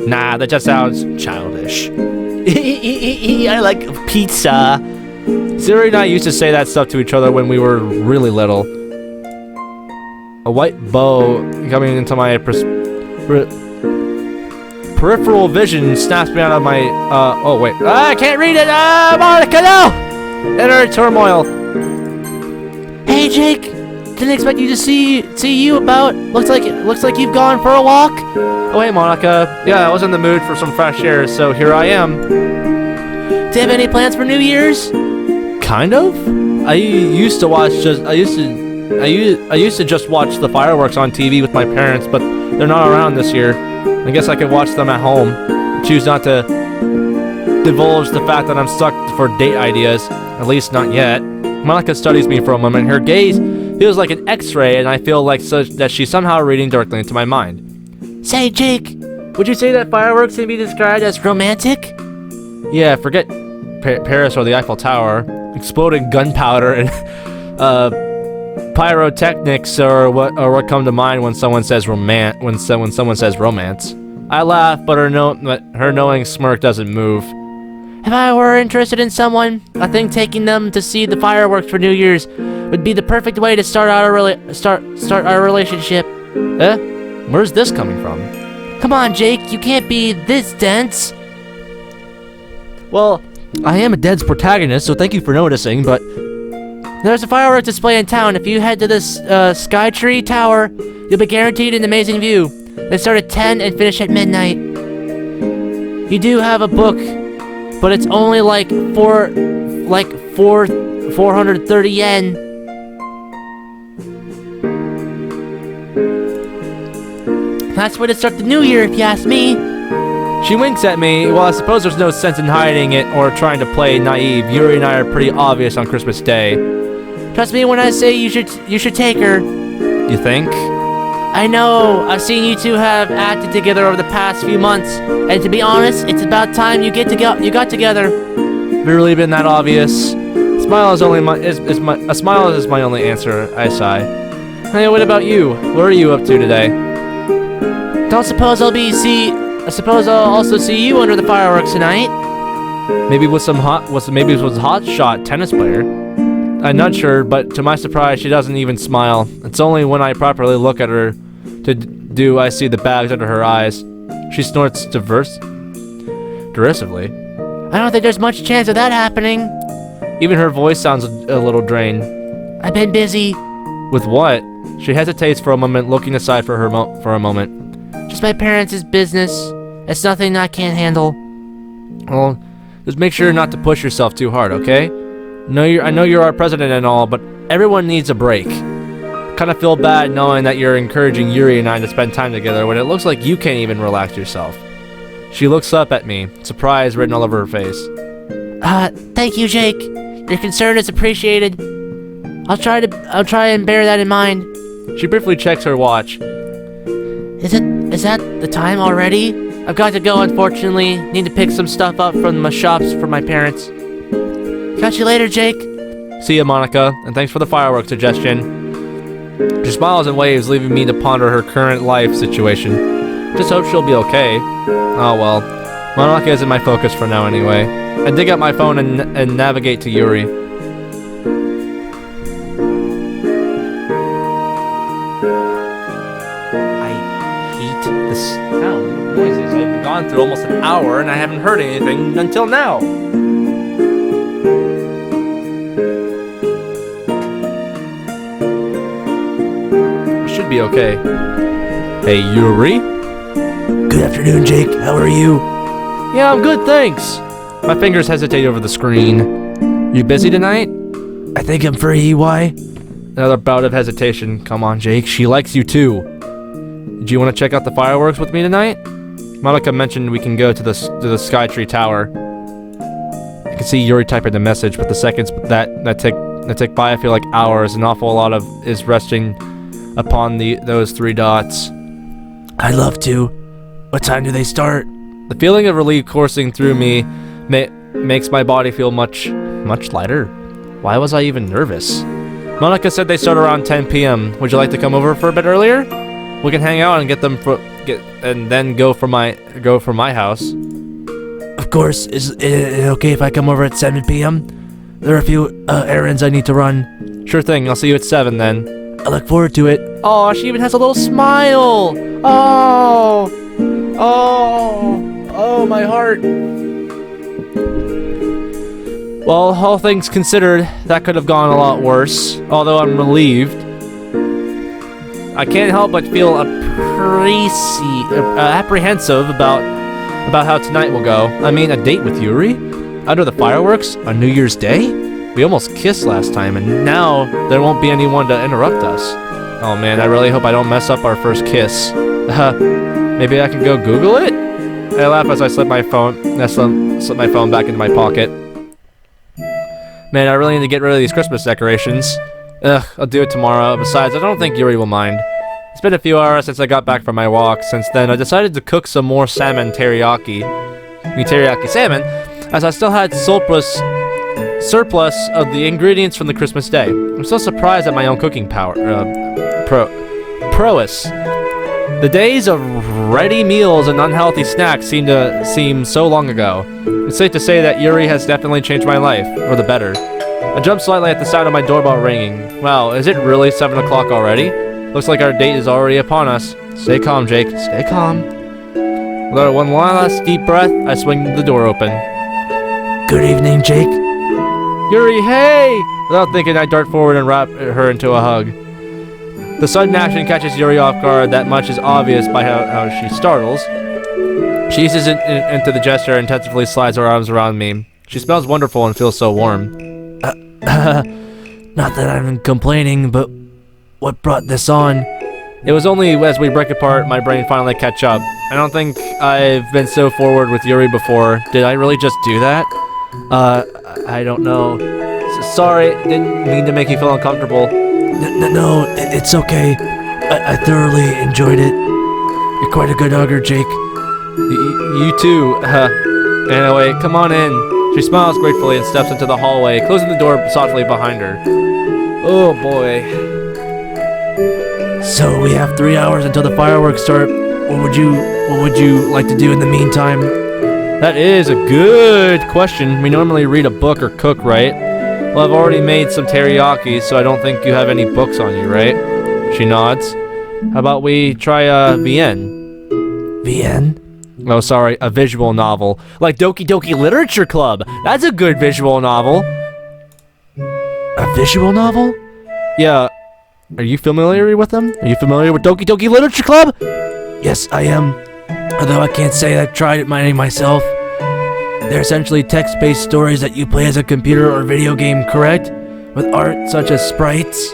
Nah, that just sounds childish. I like pizza. Yuri and I used to say that stuff to each other when we were really little. A white bow coming into my peripheral vision snaps me out of my, oh wait. I can't read it! Monica, no! Inner turmoil. Hey, Jake. Didn't expect you to see you about. Looks like you've gone for a walk. Oh wait, Monica. Yeah, I was in the mood for some fresh air, so here I am. Do you have any plans for New Year's? Kind of. I used to just watch the fireworks on TV with my parents, but they're not around this year. I guess I could watch them at home. Choose not to divulge the fact that I'm stuck for date ideas. At least not yet. Monica studies me for a moment. Her gaze feels like an X-ray, and I feel like that she's somehow reading directly into my mind. Say, Jake, would you say that fireworks can be described as romantic? Yeah, forget Paris or the Eiffel Tower. Exploding gunpowder and pyrotechnics or what come to mind when someone says someone says romance. I laugh, but her knowing smirk doesn't move. If I were interested in someone, I think taking them to see the fireworks for New Year's would be the perfect way to start our relationship. Where's this coming from? Come on, Jake, you can't be this dense. Well, I am a dense protagonist, so thank you for noticing, but there's a fireworks display in town. If you head to this Skytree Tower, you'll be guaranteed an amazing view. They start at 10 and finish at midnight. You do have a book, but it's only like 430 yen. That's way to start the new year, if you ask me. She winks at me. Well, I suppose there's no sense in hiding it or trying to play naive. Yuri and I are pretty obvious on Christmas Day. Trust me when I say you should take her. You think? I know. I've seen you two have acted together over the past few months, and to be honest, it's about time you got together. Really been that obvious? A smile is my only answer. I sigh. Hey, what about you? What are you up to today? Don't suppose I suppose I'll also see you under the fireworks tonight. Maybe with some hot shot tennis player. I'm not sure, but to my surprise, she doesn't even smile. It's only when I properly look at her do I see the bags under her eyes. She snorts derisively. I don't think there's much chance of that happening. Even her voice sounds a little drained. I've been busy. With what? She hesitates for a moment, looking aside for a moment. Just my parents' business. It's nothing I can't handle. Well, just make sure not to push yourself too hard, okay? I know you're our president and all, but everyone needs a break. Kind of feel bad knowing that you're encouraging Yuri and I to spend time together when it looks like you can't even relax yourself. She looks up at me, surprise written all over her face. Thank you, Jake. Your concern is appreciated. I'll try and bear that in mind. She briefly checks her watch. Is that the time already? I've got to go, unfortunately. Need to pick some stuff up from the shops for my parents. Catch you later, Jake. See ya, Monica, and thanks for the fireworks suggestion. She smiles and waves, leaving me to ponder her current life situation. Just hope she'll be okay. Oh well. Monica isn't my focus for now anyway. I dig out my phone and navigate to Yuri. I hate this sound noises. I've gone through almost an hour and I haven't heard anything until now. Should be okay. Hey, Yuri? Good afternoon, Jake. How are you? Yeah, I'm good, thanks. My fingers hesitate over the screen. You busy tonight? I think I'm free. Why? Another bout of hesitation. Come on, Jake. She likes you too. Do you want to check out the fireworks with me tonight? Monica mentioned we can go to the Skytree Tower. I can see Yuri typing the message, but the seconds that tick by, I feel like hours. An awful lot of is resting upon those 3 dots. I'd love to. What time do they start? The feeling of relief coursing through me makes my body feel much lighter. Why was I even nervous? Monica said they start around 10 p.m. Would you like to come over for a bit earlier? We can hang out and and then go for my house. Of course. Is it okay if I come over at 7 p.m.? There are a few errands I need to run. Sure thing. I'll see you at 7 then. I look forward to it. Oh, she even has a little smile. Oh, my heart. Well, all things considered, that could have gone a lot worse. Although I'm relieved, I can't help but feel apprehensive about how tonight will go. I mean, a date with Yuri? Under the fireworks? On New Year's Day? We almost kissed last time, and now there won't be anyone to interrupt us. Oh man, I really hope I don't mess up our first kiss. Maybe I can go Google it? I laugh as I slip my phone back into my pocket. Man, I really need to get rid of these Christmas decorations. Ugh, I'll do it tomorrow. Besides, I don't think Yuri will mind. It's been a few hours since I got back from my walk. Since then, I decided to cook some more salmon teriyaki. Teriyaki salmon, as I still had surplus of the ingredients from the Christmas day. I'm still surprised at my own cooking prowess. The days of ready meals and unhealthy snacks seem so long ago. It's safe to say that Yuri has definitely changed my life, for the better. I jumped slightly at the sound of my doorbell ringing. Wow, is it really 7 o'clock already? Looks like our date is already upon us. Stay calm, Jake. Stay calm. Without one last deep breath, I swing the door open. Good evening, Jake. Yuri, hey! Without thinking, I dart forward and wrap her into a hug. The sudden action catches Yuri off guard. That much is obvious by how she startles. She eases into the gesture and intensively slides her arms around me. She smells wonderful and feels so warm. Not that I'm complaining, but what brought this on? It was only as we break apart, my brain finally catch up. I don't think I've been so forward with Yuri before. Did I really just do that? I don't know. Sorry, didn't mean to make you feel uncomfortable. No, it's okay. I thoroughly enjoyed it. You're quite a good hugger, Jake. You too. Anyway, come on in. She smiles gratefully and steps into the hallway, closing the door softly behind her. Oh boy. So we have 3 hours until the fireworks start. What would you like to do in the meantime? That is a good question. We normally read a book or cook, right? Well, I've already made some teriyaki, so I don't think you have any books on you, right? She nods. How about we try VN? VN? Oh, sorry, a visual novel. Like Doki Doki Literature Club. That's a good visual novel. A visual novel? Yeah. Are you familiar with them? Are you familiar with Doki Doki Literature Club? Yes, I am. Although I can't say I've tried it myself. They're essentially text-based stories that you play as a computer or video game, correct? With art such as sprites?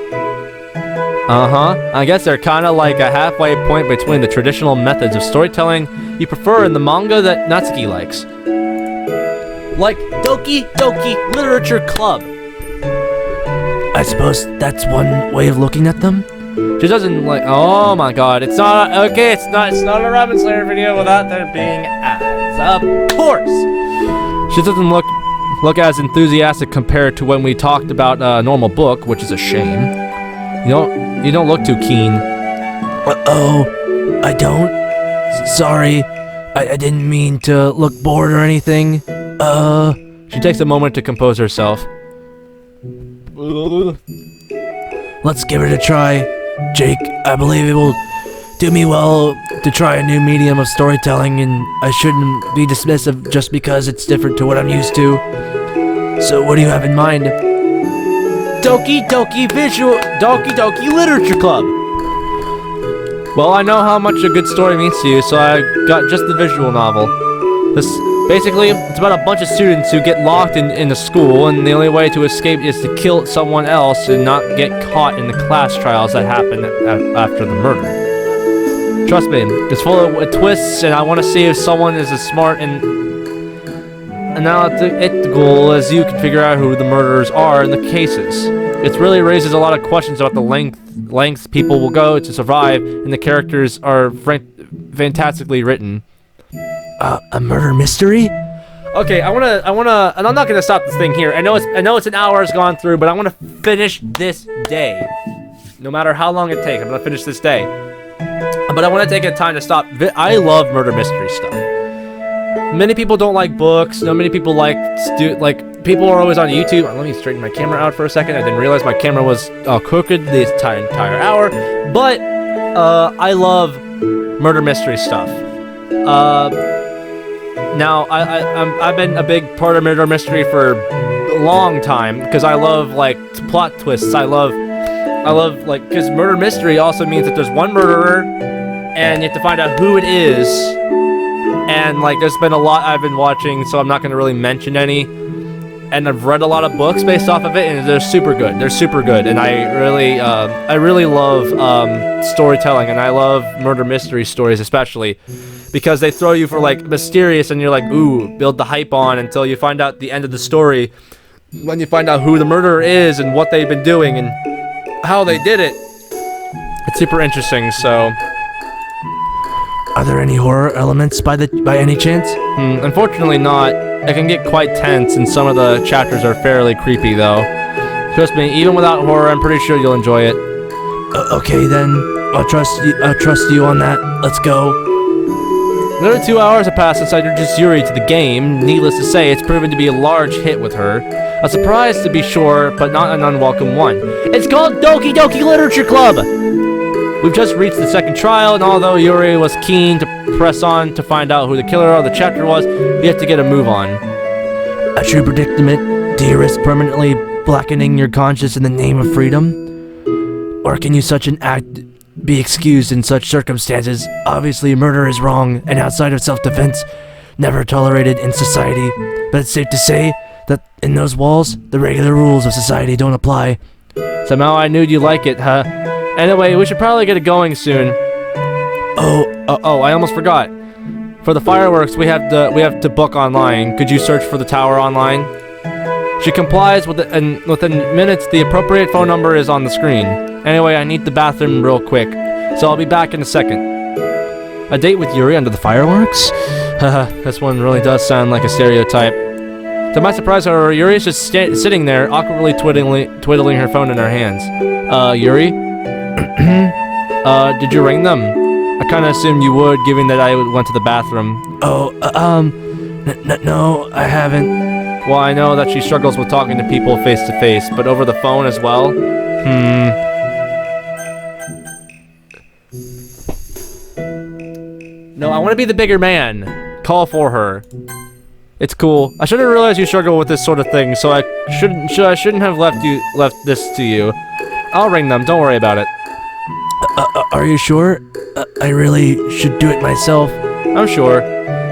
Uh-huh. I guess they're kinda like a halfway point between the traditional methods of storytelling you prefer and the manga that Natsuki likes. Like Doki Doki Literature Club. I suppose that's one way of looking at them? She doesn't like. Oh my god! It's not okay. It's not a Robin Slayer video without there being ads. Of course. She doesn't look as enthusiastic compared to when we talked about a normal book, which is a shame. You don't look too keen. Oh, I don't. Sorry, I didn't mean to look bored or anything. She takes a moment to compose herself. Let's give it a try. Jake, I believe it will do me well to try a new medium of storytelling, and I shouldn't be dismissive just because it's different to what I'm used to. So what do you have in mind? Doki Doki Literature Club. Well, I know how much a good story means to you, so I got just the visual novel. Basically, it's about a bunch of students who get locked in a school, and the only way to escape is to kill someone else and not get caught in the class trials that happen after the murder. Trust me, it's full of twists, and I want to see if someone is as smart and analytical as you can figure out who the murderers are in the cases. It really raises a lot of questions about the lengths people will go to survive, and the characters are fantastically written. A murder mystery? Okay, I wanna, and I'm not gonna stop this thing here. I know it's an hour has gone through, but I want to finish this day. No matter how long it takes, I'm gonna finish this day. But I want to take a time to stop. I love murder mystery stuff. Many people don't like books. No many people people are always on YouTube. Let me straighten my camera out for a second. I didn't realize my camera was crooked this entire hour. But I love murder mystery stuff. Now I've been a big part of murder mystery for a long time because I love like plot twists. I love like because murder mystery also means that there's one murderer and you have to find out who it is. And like there's been a lot I've been watching, so I'm not going to really mention any. And I've read a lot of books based off of it, and they're super good. They're super good, and I really love storytelling, and I love murder mystery stories especially because they throw you for like mysterious, and you're like, ooh, build the hype on until you find out the end of the story. When you find out who the murderer is and what they've been doing and how they did it, it's super interesting. So. Are there any horror elements by any chance? Unfortunately not. It can get quite tense, and some of the chapters are fairly creepy, though. Trust me, even without horror, I'm pretty sure you'll enjoy it. Okay, then. I'll trust you on that. Let's go. Another 2 hours have passed since I introduced Yuri to the game. Needless to say, it's proven to be a large hit with her. A surprise to be sure, but not an unwelcome one. It's called Doki Doki Literature Club! We've just reached the second trial, and although Yuri was keen to press on to find out who the killer of the chapter was, we have to get a move on. A true predicament? Do you risk permanently blackening your conscience in the name of freedom? Or can you such an act be excused in such circumstances? Obviously, murder is wrong, and outside of self-defense, never tolerated in society. But it's safe to say that in those walls, the regular rules of society don't apply. Somehow I knew you'd like it, huh? Anyway, we should probably get it going soon. Oh, I almost forgot. For the fireworks, we have to book online. Could you search for the tower online? She complies and within minutes, the appropriate phone number is on the screen. Anyway, I need the bathroom real quick, so I'll be back in a second. A date with Yuri under the fireworks? Haha, this one really does sound like a stereotype. To my surprise, however, Yuri is just sitting there, awkwardly twiddling her phone in her hands. Yuri? Did you ring them? I kinda assumed you would, given that I went to the bathroom. No, I haven't. Well, I know that she struggles with talking to people face to face, but over the phone as well? No, I want to be the bigger man. Call for her. It's cool. I should have realized you struggle with this sort of thing, so I shouldn't have left this to you. I'll ring them. Don't worry about it. Are you sure? I really should do it myself. I'm sure.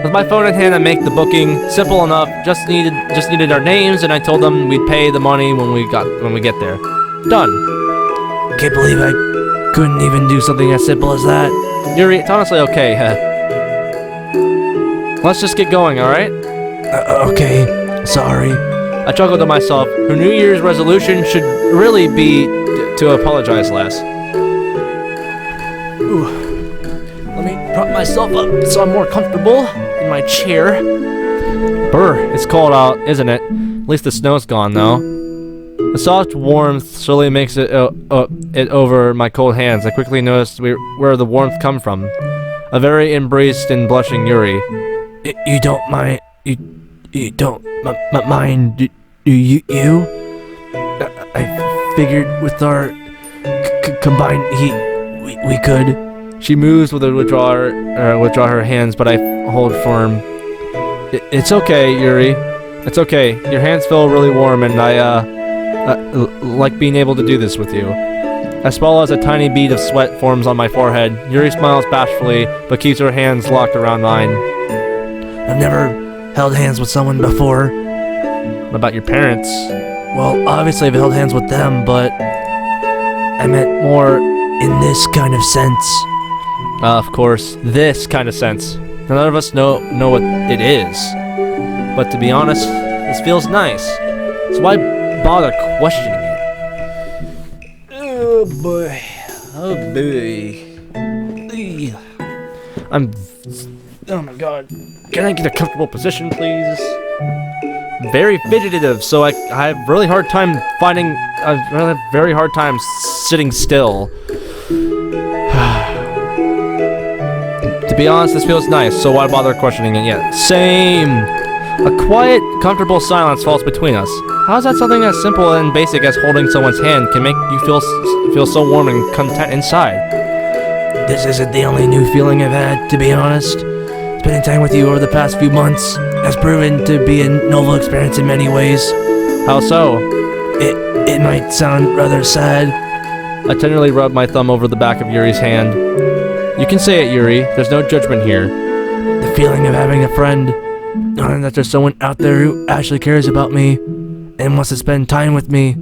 With my phone in hand, I make the booking. Simple enough. Just needed our names, and I told them we'd pay the money when we get there. Done. Can't believe I couldn't even do something as simple as that. Yuri, it's honestly okay. Let's just get going, all right? Okay. Sorry. I chuckled to myself. Her New Year's resolution should really be to apologize less. Ooh. Let me prop myself up so I'm more comfortable in my chair. Brr, it's cold out, isn't it? At least the snow's gone, though. The soft warmth slowly makes it over my cold hands. I quickly noticed where the warmth come from. A very embraced and blushing Yuri. You don't mind? You don't mind? Do you? I figured with our combined heat, we could. She moves with withdraw her hands, but I hold firm. It's okay, Yuri. It's okay. Your hands feel really warm, and I like being able to do this with you. As well as a tiny bead of sweat forms on my forehead, Yuri smiles bashfully, but keeps her hands locked around mine. I've never held hands with someone before. What about your parents? Well, obviously I've held hands with them, but I meant more in this kind of sense. Of course, this kind of sense. None of us know what it is. But to be honest, this feels nice. So why bother questioning it? Oh boy. Oh boy. Oh my god. Can I get a comfortable position, please? Very fidgetative, so I have really hard time very hard time sitting still. To be honest, this feels nice, so why bother questioning it yet? Same! A quiet, comfortable silence falls between us. How is that something as simple and basic as holding someone's hand can make you feel so warm and content inside? This isn't the only new feeling I've had, to be honest. Spending time with you over the past few months has proven to be a novel experience in many ways. How so? It might sound rather sad. I tenderly rub my thumb over the back of Yuri's hand. You can say it, Yuri. There's no judgment here. The feeling of having a friend, knowing that there's someone out there who actually cares about me and wants to spend time with me.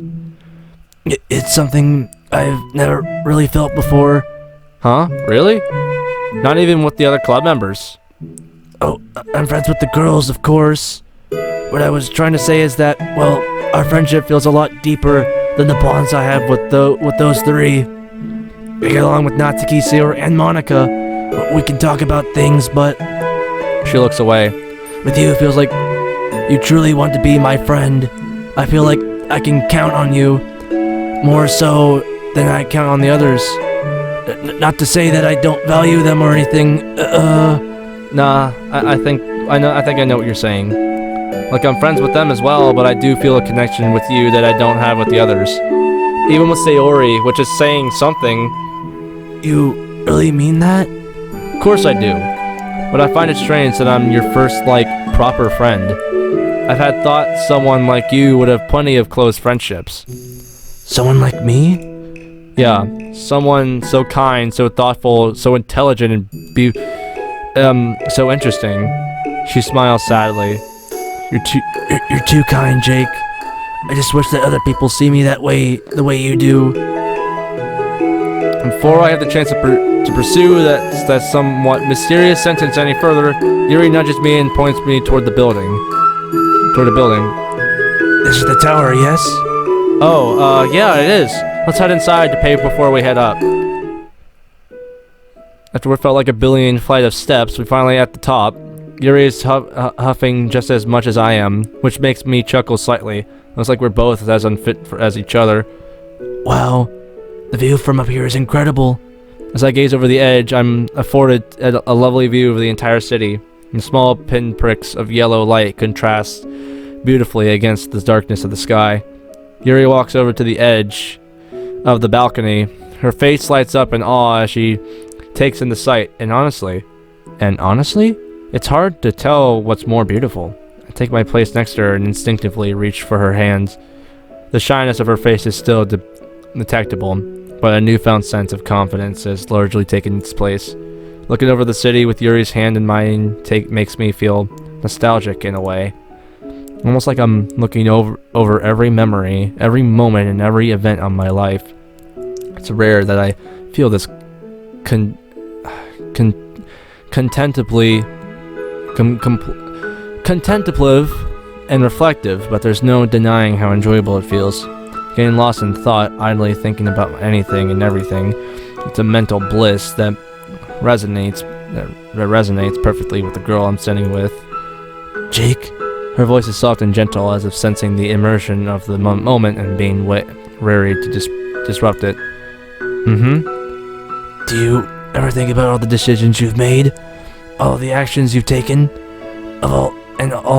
It's something I've never really felt before. Huh? Really? Not even with the other club members? Oh, I'm friends with the girls, of course. What I was trying to say is that, well, our friendship feels a lot deeper than the bonds I have with those three. We get along with Natsuki, Sayori, and Monica. We can talk about things, but She looks away. with you, it feels like you truly want to be my friend. I feel like I can count on you more so than I count on the others. Not to say that I don't value them or anything. Nah, I think I know what you're saying. Like, I'm friends with them as well, but I do feel a connection with you that I don't have with the others. Even with Sayori, which is saying something. You really mean that? Of course I do. But I find it strange that I'm your first, proper friend. I've had thought someone like you would have plenty of close friendships. Someone like me? Yeah, someone so kind, so thoughtful, so intelligent, and so interesting. She smiles sadly. You're too kind, Jake. I just wish that other people see me that way, the way you do. Before I have the chance to pursue that somewhat mysterious sentence any further, Yuri nudges me and points me toward the building. This is the tower, yes? Oh, yeah, it is. Let's head inside to pay before we head up. After what felt like a billion flight of steps, we finally at the top. Yuri is huffing just as much as I am, which makes me chuckle slightly. Looks like we're both as unfit as each other. Wow, the view from up here is incredible. As I gaze over the edge, I'm afforded a lovely view of the entire city. And small pinpricks of yellow light contrast beautifully against the darkness of the sky. Yuri walks over to the edge of the balcony. Her face lights up in awe as she takes in the sight, and honestly, it's hard to tell what's more beautiful. I take my place next to her and instinctively reach for her hands. The shyness of her face is still detectable, but a newfound sense of confidence has largely taken its place. Looking over the city with Yuri's hand in mine makes me feel nostalgic in a way. Almost like I'm looking over every memory, every moment, and every event of my life. It's rare that I feel this contemplative and reflective, but there's no denying how enjoyable it feels. Getting lost in thought, idly thinking about anything and everything. It's a mental bliss that resonates perfectly with the girl I'm sitting with. Jake? Her voice is soft and gentle, as if sensing the immersion of the moment and being wary to disrupt it. Do you ever think about all the decisions you've made? All the actions you've taken? All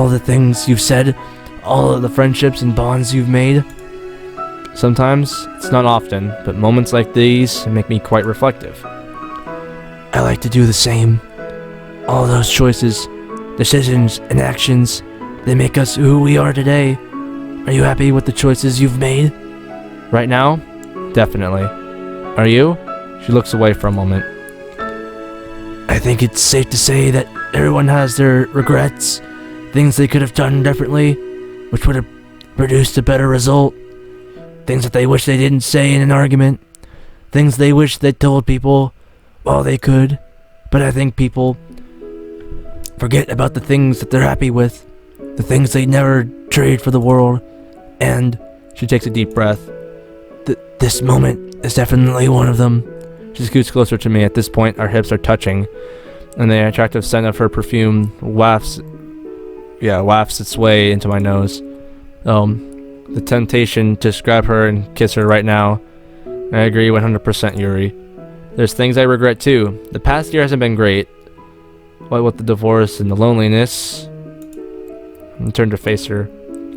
the things you've said? All of the friendships and bonds you've made? Sometimes, it's not often, but moments like these make me quite reflective. I like to do the same. All those choices, decisions, and actions, they make us who we are today. Are you happy with the choices you've made? Right now? Definitely. Are you? She looks away for a moment. I think it's safe to say that everyone has their regrets, things they could have done differently, which would have produced a better result, things that they wish they didn't say in an argument, things they wish they told people while they could. But I think people forget about the things that they're happy with, the things they never trade for the world, and She takes a deep breath. this moment is definitely one of them. She scoots closer to me. At this point, our hips are touching, and the attractive scent of her perfume wafts its way into my nose. The temptation to grab her and kiss her right now. I agree 100%, Yuri. There's things I regret too. The past year hasn't been great. What with the divorce and the loneliness. I turned to face her.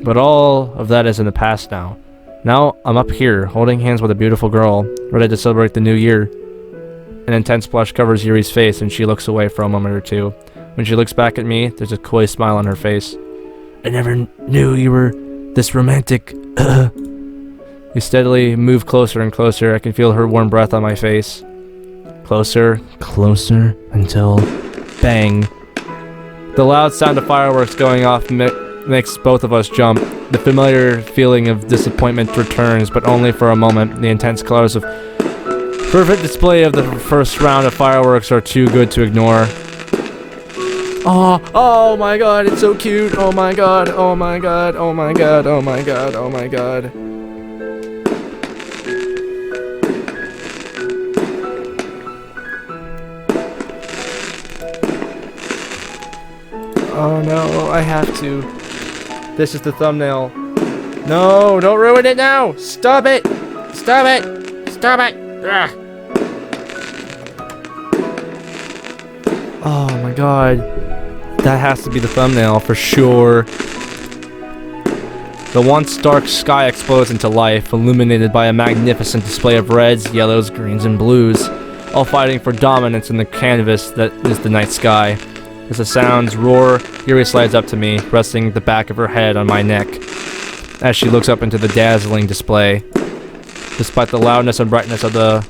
But all of that is in the past now. Now I'm up here, holding hands with a beautiful girl, ready to celebrate the new year. An intense blush covers Yuri's face, and she looks away for a moment or two. When she looks back at me, there's a coy smile on her face. I never knew you were this romantic. We steadily move closer and closer. I can feel her warm breath on my face. Closer, closer, until bang. The loud sound of fireworks going off makes both of us jump. The familiar feeling of disappointment returns, but only for a moment. The intense colors of perfect display of the first round of fireworks are too good to ignore. Oh my god, it's so cute. Oh my god, oh my god, oh my god, oh my god, oh my god. Oh no, I have to. This is the thumbnail. No, don't ruin it now! Stop it! Stop it! Stop it! Ugh. Oh my god. That has to be the thumbnail for sure. The once dark sky explodes into life, illuminated by a magnificent display of reds, yellows, greens, and blues, all fighting for dominance in the canvas that is the night sky. As the sounds roar, Yuri slides up to me, resting the back of her head on my neck, as she looks up into the dazzling display. Despite the loudness and brightness of the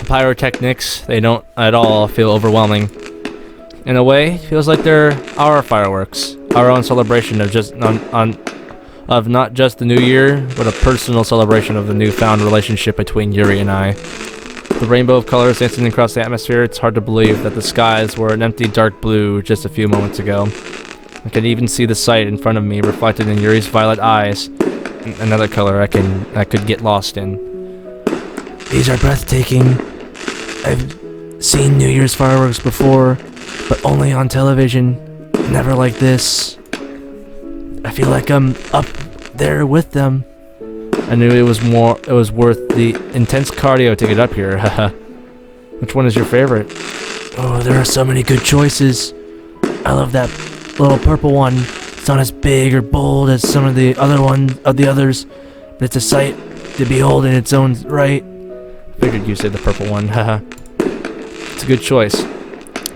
pyrotechnics, they don't at all feel overwhelming. In a way, it feels like they're our fireworks, our own celebration of of not just the new year, but a personal celebration of the newfound relationship between Yuri and I. The rainbow of colors dancing across the atmosphere, it's hard to believe that the skies were an empty dark blue just a few moments ago. I can even see the sight in front of me reflected in Yuri's violet eyes, another color I could get lost in. These are breathtaking. I've seen New Year's fireworks before, but only on television, never like this. I feel like I'm up there with them. I knew it was worth the intense cardio to get up here. Haha. Which one is your favorite? Oh, there are so many good choices. I love that little purple one. It's not as big or bold as some of the others, but it's a sight to behold in its own right. Figured you said the purple one. Haha. It's a good choice.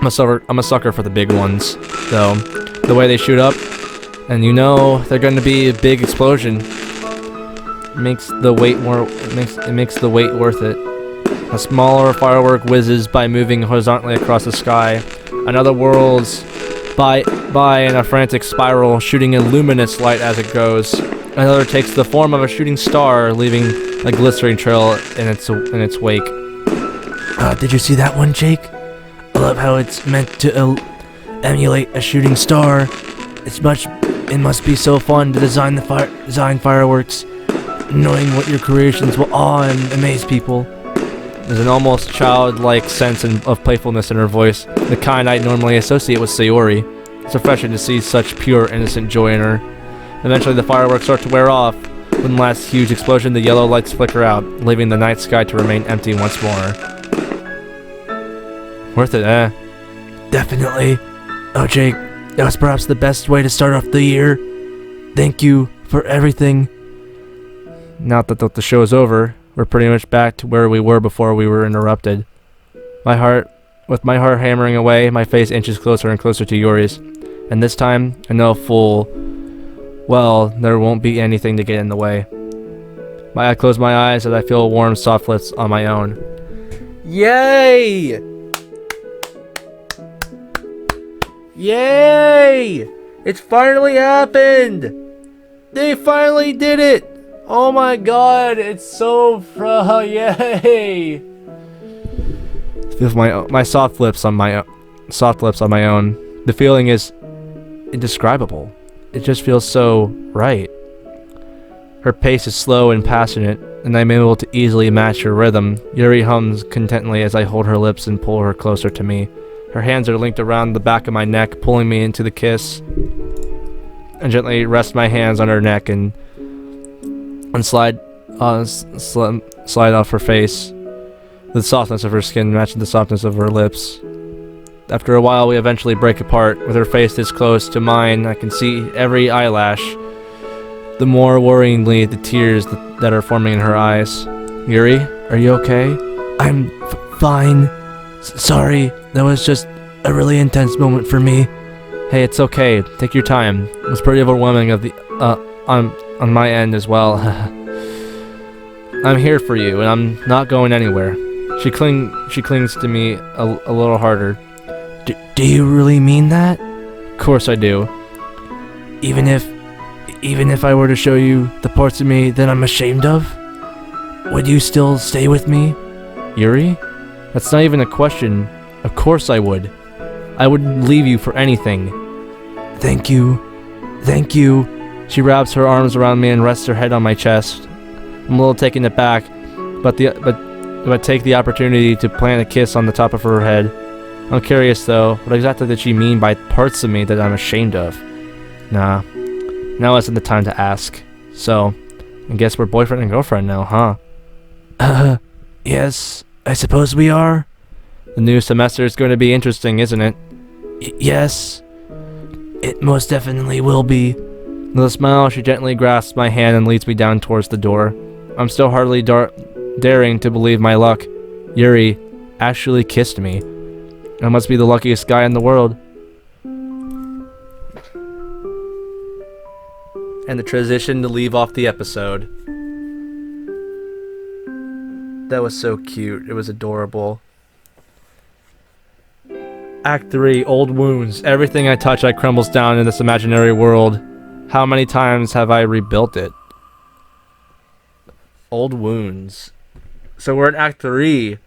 I'm a sucker for the big ones, though. The way they shoot up, and you know they're going to be a big explosion. Makes the weight worth it. A smaller firework whizzes by moving horizontally across the sky. Another whirls by in a frantic spiral, shooting a luminous light as it goes. Another takes the form of a shooting star, leaving a glistering trail in its wake. Did you see that one, Jake? I love how it's meant to emulate a shooting star. It must be so fun to design fireworks, knowing what your creations will awe and amaze people. There's an almost childlike sense of playfulness in her voice, the kind I normally associate with Sayori. It's refreshing to see such pure, innocent joy in her. Eventually the fireworks start to wear off. With the last huge explosion, the yellow lights flicker out, leaving the night sky to remain empty once more. Worth it, eh? Definitely. Oh, Jake, that was perhaps the best way to start off the year. Thank you for everything. Now that the show is over, we're pretty much back to where we were before we were interrupted. With my heart hammering away, my face inches closer and closer to Yuri's. And this time, I know well, there won't be anything to get in the way. I close my eyes as I feel warm, soft lips on my own. Yay! Yay! It's finally happened! They finally did it! Oh my god, it's so yay! with my soft lips on my own. The feeling is indescribable. It just feels so right. Her pace is slow and passionate, and I'm able to easily match her rhythm. Yuri hums contently as I hold her lips and pull her closer to me. Her hands are linked around the back of my neck, pulling me into the kiss. And gently rest my hands on her neck and slide off her face. The softness of her skin matching the softness of her lips. After a while, we eventually break apart. With her face this close to mine, I can see every eyelash. The more worryingly, the tears that are forming in her eyes. Yuri, are you okay? I'm fine. Sorry, that was just a really intense moment for me. Hey, it's okay. Take your time. It was pretty overwhelming on my end as well. I'm here for you, and I'm not going anywhere. She clings to me a little harder. Do you really mean that? Of course I do. Even if I were to show you the parts of me that I'm ashamed of, would you still stay with me? Yuri? That's not even a question. Of course I would. I would leave you for anything. Thank you. Thank you. She wraps her arms around me and rests her head on my chest. I'm a little taken aback, but take the opportunity to plant a kiss on the top of her head. I'm curious though, what exactly did she mean by parts of me that I'm ashamed of? Nah, now isn't the time to ask. So, I guess we're boyfriend and girlfriend now, huh? Yes, I suppose we are. The new semester is going to be interesting, isn't it? Yes, it most definitely will be. With a smile, she gently grasps my hand and leads me down towards the door. I'm still hardly daring to believe my luck. Yuri actually kissed me. I must be the luckiest guy in the world. And the transition to leave off the episode. That was so cute. It was adorable. Act 3, Old Wounds. Everything I touch, I crumbles down in this imaginary world. How many times have I rebuilt it? Old Wounds. So we're in Act 3.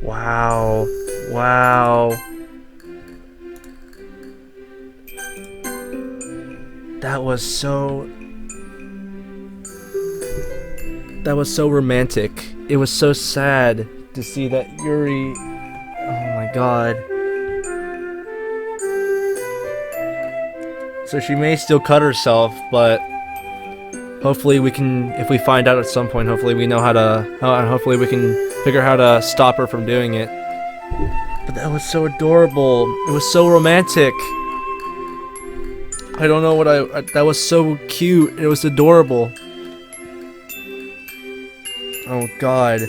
Wow. Wow. That was so romantic. It was so sad to see that Yuri... Oh my god. So she may still cut herself, but hopefully we can, if we find out at some point, hopefully we know hopefully we can figure out how to stop her from doing it. But that was so adorable. It was so romantic. I don't know what that was so cute. It was adorable. Oh god.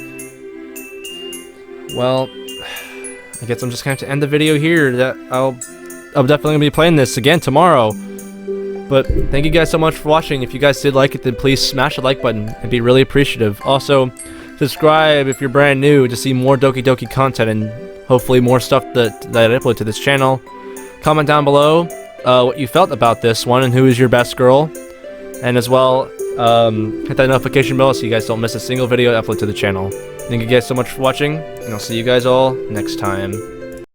Well, I guess I'm just gonna have to end the video here. I'm definitely gonna be playing this again tomorrow. But thank you guys so much for watching. If you guys did like it, then please smash the like button. I'd be really appreciative. Also, subscribe if you're brand new to see more Doki Doki content and hopefully more stuff that I upload to this channel. Comment down below what you felt about this one and who is your best girl. And as well, hit that notification bell so you guys don't miss a single video I upload to the channel. Thank you guys so much for watching, and I'll see you guys all next time.